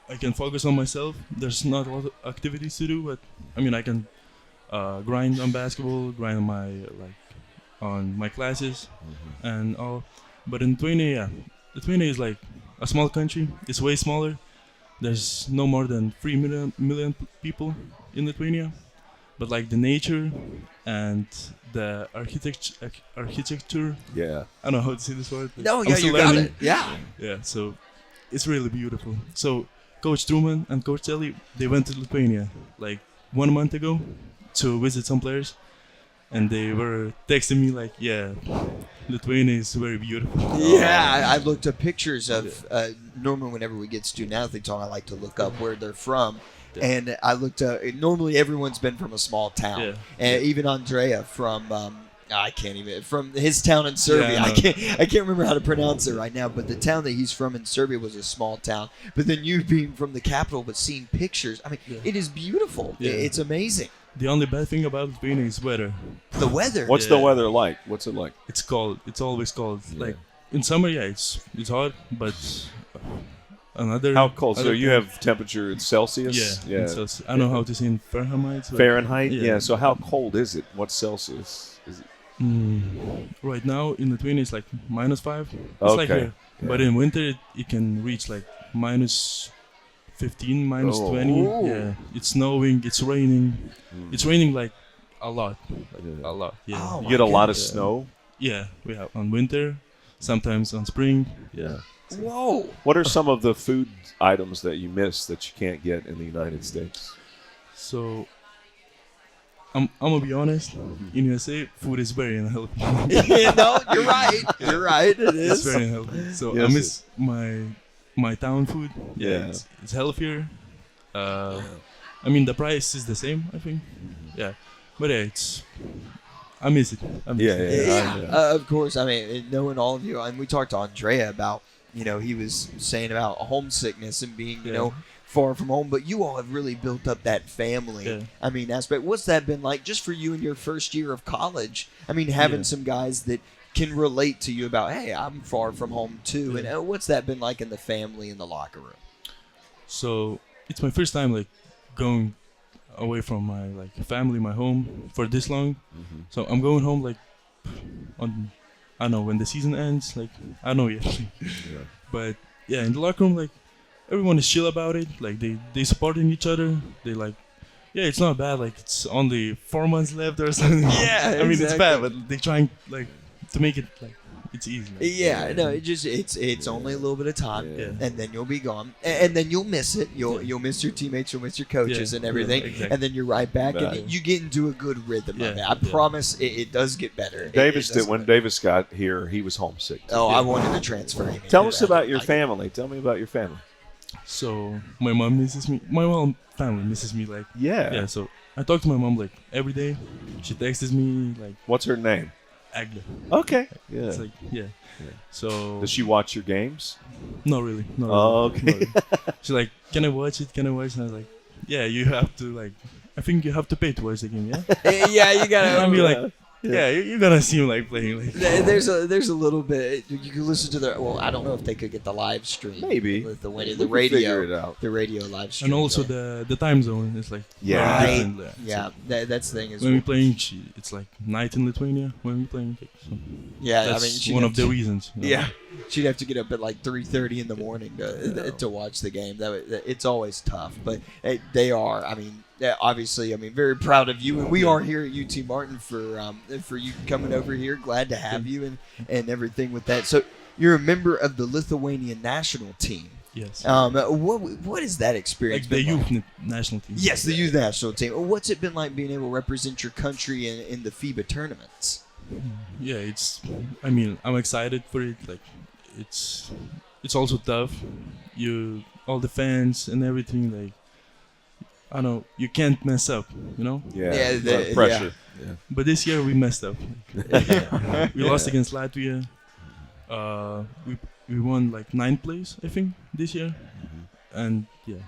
I can focus on myself. There's not a lot of activities to do, but I mean, I can grind on basketball, grind on my classes, and all. But in Lithuania, Lithuania is like a small country. It's way smaller. There's no more than 3 million people in Lithuania. But like the nature and the architecture. Yeah. I don't know how to say this word. No, yeah, you got it. Yeah. Yeah, so it's really beautiful. So Coach Truman and Coach Telly, they went to Lithuania like 1 month ago to visit some players. And they were texting me like, yeah, Lithuania is very beautiful. Yeah, I looked up pictures of, normally whenever we get student athletes on, I like to look up where they're from. Yeah. And I looked up, normally everyone's been from a small town. Yeah. And even Andrea from, from his town in Serbia. Yeah, I can't remember how to pronounce it right now, but the town that he's from in Serbia was a small town. But then you being from the capital, but seeing pictures, I mean, it is beautiful. Yeah. It's amazing. The only bad thing about Lithuania is weather. The weather? What's the weather like? What's it like? It's cold. It's always cold. Yeah. Like in summer, it's hot, but another. How cold? So you have temperature in Celsius? Yeah. Celsius. I don't know how to say in Fahrenheit. Fahrenheit? Yeah. So how cold is it? What's Celsius? Is it? Right now in Lithuania it's like -5. It's like here. Yeah. But in winter it can reach like -15, -20. Yeah, it's snowing, it's raining. It's raining like a lot. A lot. Yeah. Oh, you get a lot of snow? Yeah, we have on winter, sometimes on spring. Yeah. Whoa. What are some of the food items that you miss that you can't get in the United States? So I'm gonna be honest. In USA, food is very unhealthy. No, you're right. You're right. It is. It's very unhealthy. So I miss my town food. Yeah, it's healthier. I mean the price is the same, I think. Yeah, but yeah, I miss it. Of course. I mean, knowing all of you, and we talked to Andrea about, he was saying about homesickness and being, far from home, but you all have really built up that family. I mean, aspect. What's that been like just for you in your first year of college? I mean, having some guys that can relate to you about, hey, I'm far from home too, and what's that been like in the family in the locker room? So it's my first time like going away from my family, my home for this long. So I'm going home like on, I don't know, when the season ends, like I don't know yet. But yeah, in the locker room, like everyone is chill about it. Like they supporting each other. They like, yeah, it's not bad. Like it's only 4 months left or something. Yeah, I mean it's bad, but they trying like to make it like it's easy. Like, no, it's only a little bit of time, and then you'll be gone, and then you'll miss it. You'll miss your teammates, you'll miss your coaches and everything, exactly. And then you're right back, and you get into a good rhythm of it. I promise it does get better. When Davis got here, he was homesick. I wanted to transfer him. Tell us about your family. Tell me about your family. So my mom misses me. My whole family misses me. Like yeah. So I talk to my mom like every day. She texts me like. What's her name? Agla. Okay. Yeah. It's like So. Does she watch your games? Not really. Okay. Not really. She's like, can I watch it? And I was like, yeah, you have to like. I think you have to pay to watch the game. Yeah. Yeah, you gotta. And be like. Yeah, you're gonna see him like playing. Like there's a little bit. You can listen to the. Well, I don't know if they could get the live stream. Maybe the radio. Figure it out. The radio live stream. And also the time zone is like different. Yeah, so that's the thing. When we're playing, it's like night in Lithuania. When we're playing, so that's one of the reasons. Yeah, she'd have to get up at like 3:30 in the morning to watch the game. It's always tough, but they are. I mean. Yeah, obviously, very proud of you, and we are here at UT Martin for you coming over here. Glad to have you and everything with that. So you're a member of the Lithuanian national team. Yes. What is that experience? Like the youth national team. Yes, the youth national team. What's it been like being able to represent your country in the FIBA tournaments? Yeah, I'm excited for it. Like, it's also tough. All the fans and everything, like. I know you can't mess up, Yeah, the pressure. Yeah. But this year we messed up. We lost against Latvia. we won like 9th place, I think, this year, and yeah,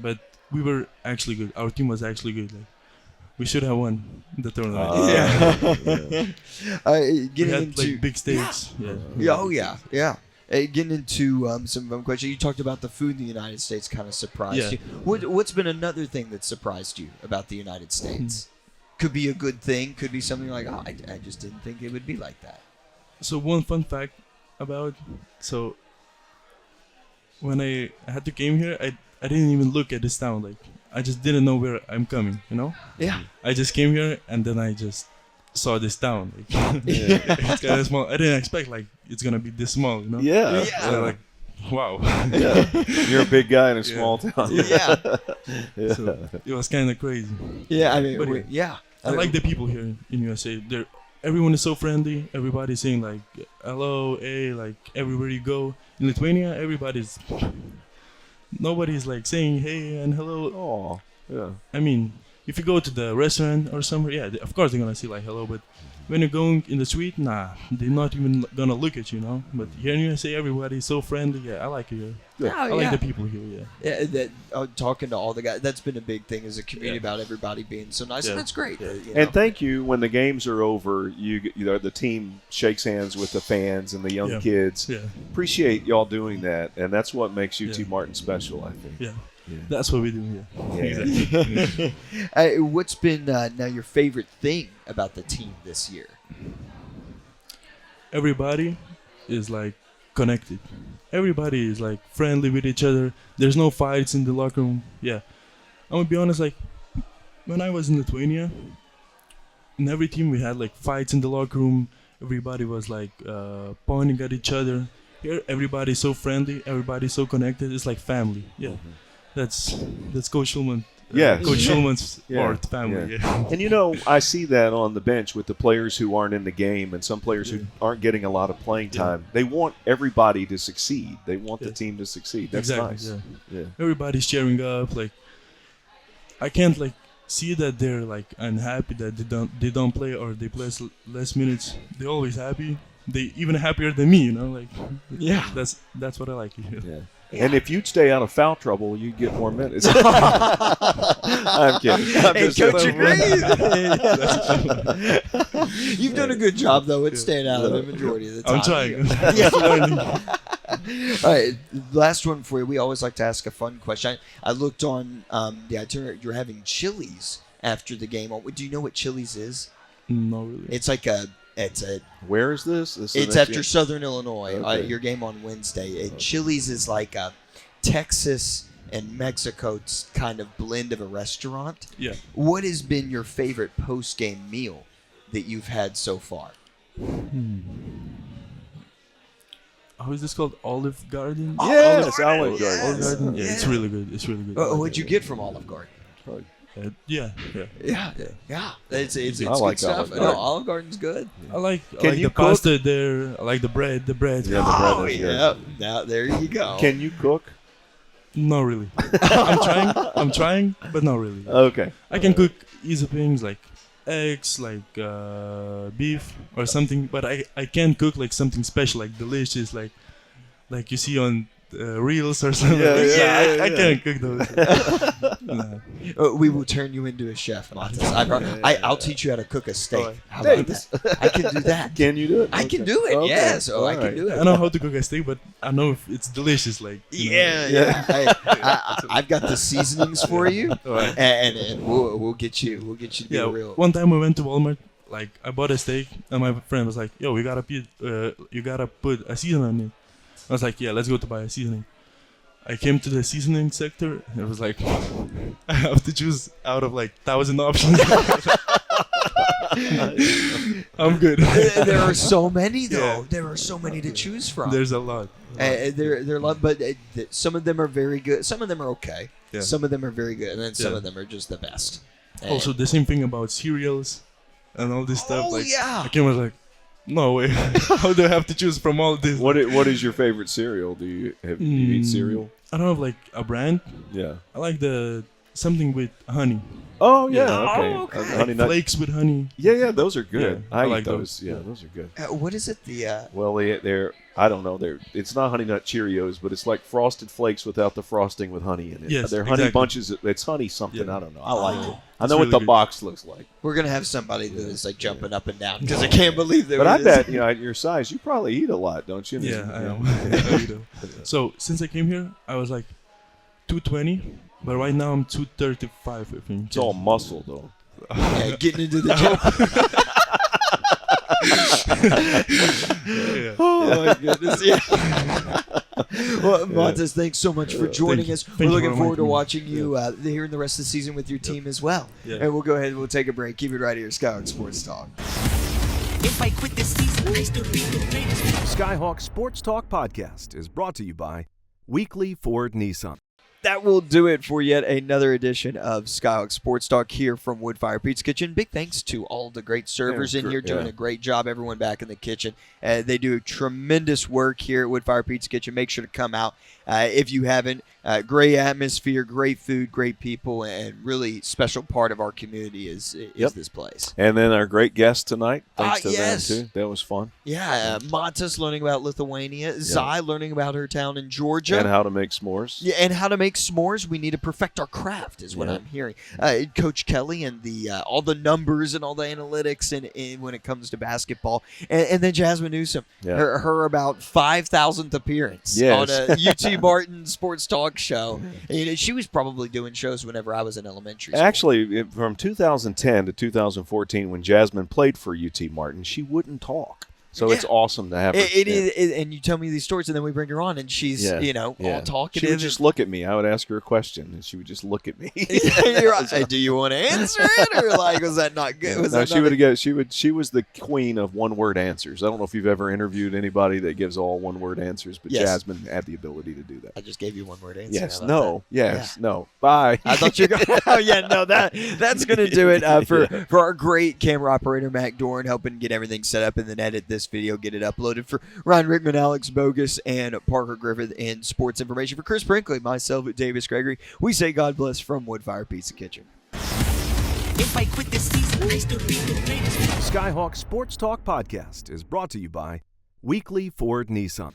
but we were actually good. Our team was actually good. Like, we should have won the tournament. We Getting had into like big stakes. Yeah. yeah, oh yeah, yeah. Getting into some fun questions. You talked about the food in the United States kind of surprised you. What's been another thing that surprised you about the United States? Could be a good thing. Could be something like, oh, I just didn't think it would be like that. So one fun fact about when I had to came here, I didn't even look at this town. Like, I just didn't know where I'm coming. You know? Yeah. I just came here and then I just saw this town. Like, it's kind of small. I didn't expect like it's gonna be this small. You know? Yeah. So, like, wow. Yeah. You're a big guy in a small town. Yeah. So it was kind of crazy. Yeah. I mean, But yeah. I like the people here in USA. Everyone is so friendly. Everybody's saying like hello, hey, like everywhere you go. In Lithuania, nobody's like saying hey and hello. Oh, yeah. I mean, if you go to the restaurant or somewhere, yeah, of course they're gonna say like hello. But when you're going in the street, nah, they're not even gonna look at you, you know. But here in USA, everybody's so friendly. Yeah, I like it here. I like the people here. Yeah. Yeah, talking to all the guys, that's been a big thing as a community about everybody being so nice, and that's great. Yeah. You know? And thank you. When the games are over, you know the team shakes hands with the fans and the young kids. Yeah. Appreciate y'all doing that, and that's what makes UT Martin special, I think. Yeah. That's what we do here. Yeah. Exactly. What's been now your favorite thing about the team this year? Everybody is like connected. Everybody is like friendly with each other. There's no fights in the locker room. Yeah, I'm gonna be honest. Like when I was in Lithuania, in every team we had like fights in the locker room. Everybody was like pointing at each other. Here, everybody's so friendly. Everybody's so connected. It's like family. Yeah, that's Coach Schulman. Coach Schulman's art family. Yeah. And you know, I see that on the bench with the players who aren't in the game and some players who aren't getting a lot of playing time. They want everybody to succeed. They want the team to succeed. That's nice. Yeah. Everybody's cheering up. Like, I can't like see that they're like unhappy that they don't play or they play less minutes. They're always happy. They even happier than me. You know, like that's what I like. Yeah. And if you'd stay out of foul trouble, you'd get more minutes. I'm kidding. Coach agrees. You've done a good job, though, at staying out of the majority of the time. I'm trying. All right, last one for you. We always like to ask a fun question. I looked on the itinerary. You're having Chili's after the game. Do you know what Chili's is? No, really. It's like Where is this? It's after Southern Illinois. Your game on Wednesday. Chili's is like a Texas and Mexico kind of blend of a restaurant. Yeah. What has been your favorite post-game meal that you've had so far? How is this called? Olive Garden? Yes, Olive Garden. Olive Garden. Yeah, it's really good. It's really good. What'd you get from Olive Garden? Yeah. It's I like good stuff. Olive Garden. No, Olive Garden's good. I like you the cook? pasta there. I like the bread. The bread. Yeah, the bread is good. Now there you go. Can you cook? Not really. I'm trying, but not really. Okay. I can cook easy things like eggs, like beef or something, but I can't cook like something special, like delicious, like you see on reels or something. I can't cook those. Nah. We will turn you into a chef, Matas. I'll teach you how to cook a steak. How about Steaks. that? I can do that. Can you do it? I can do it. Okay. Yes, I can Alright. do it. I know how to cook a steak, but I know if it's delicious. Like I've got the seasonings for you, and we'll get you to be real. One time we went to Walmart. Like I bought a steak, and my friend was like, "Yo, you gotta put a seasoning on it." I was like, "Yeah, let's go to buy a seasoning." I came to the seasoning sector, and it was like, I have to choose out of like 1,000 options. I'm good. There are so many, though. Yeah. There are so many to choose from. There's a lot. There are a lot, but some of them are very good. Some of them are okay. Yeah. Some of them are very good, and then some of them are just the best. Also, the same thing about cereals and all this stuff. Like, yeah. I came was like, no way. How do I have to choose from all this? What is your favorite cereal? Do you eat cereal? I don't have like a brand. Yeah. I like something with honey. Oh yeah. Okay. Honey nut flakes with honey. Yeah, those are good. Yeah, I like eat those. Yeah, those are good. What is it? Well, I don't know. It's not Honey Nut Cheerios, but it's like Frosted Flakes without the frosting with honey in it. Yes, They're honey exactly. bunches. It's honey something. Yeah. I don't know. I like it. I It's know what really the good. box looks like. We're gonna have somebody that is like jumping up and down because I can't believe that. But I bet at your size, you probably eat a lot, don't you? Yeah, I am. I do. So since I came here, I was like 220, but right now I'm 235. I think. It's all muscle, though. Yeah, getting into the gym. Oh my goodness! Yeah. Well, Montes, thanks so much for joining us. We're you looking for forward to inviting me. watching you here in the rest of the season with your team as well. Yeah. And we'll go ahead and we'll take a break. Keep it right here, Skyhawk Sports Talk. If I quit this season, I still be the greatest. Skyhawk Sports Talk podcast is brought to you by Weekly Ford Nissan. That will do it for yet another edition of Skyhawk Sports Talk here from Woodfire Pizza Kitchen. Big thanks to all the great servers in here doing a great job. Everyone back in the kitchen. They do tremendous work here at Woodfire Pizza Kitchen. Make sure to come out if you haven't. Great atmosphere, great food, great people, and really special part of our community is this place. And then our great guest tonight. Thanks to yes. them, too. That was fun. Yeah, Montes learning about Lithuania. Zai learning about her town in Georgia. And how to make s'mores. Yeah, and how to make s'mores. We need to perfect our craft, is what I'm hearing. Coach Kelly and the all the numbers and all the analytics and when it comes to basketball, and then Jasmine Newsome, her about 5,000th appearance on a UT Martin Sports Talk show. And she was probably doing shows whenever I was in elementary school. Actually, from 2010 to 2014, when Jasmine played for UT Martin, she wouldn't talk. So it's awesome to have her. It is, and you tell me these stories, and then we bring her on, and she's all talkative. She would just look at me. I would ask her a question, and she would just look at me. You're right. Hey, do you want to answer it, or like was that not good? She was the queen of one-word answers. I don't know if you've ever interviewed anybody that gives all one-word answers, but Jasmine had the ability to do that. I just gave you one-word answer. Yes, no, yes, no. Bye. I thought you were going. Oh yeah, no. That's going to do it for our great camera operator Mac Dorn helping get everything set up and then edit this video, get it uploaded. For Ryan Rickman, Alex Bogus, and Parker Griffith in sports information. For Chris Brinkley, myself, Davis Gregory, we say God bless from Woodfire Pizza Kitchen. If I quit this season, I still be the greatest. Skyhawk Sports Talk podcast is brought to you by Weekly Ford Nissan.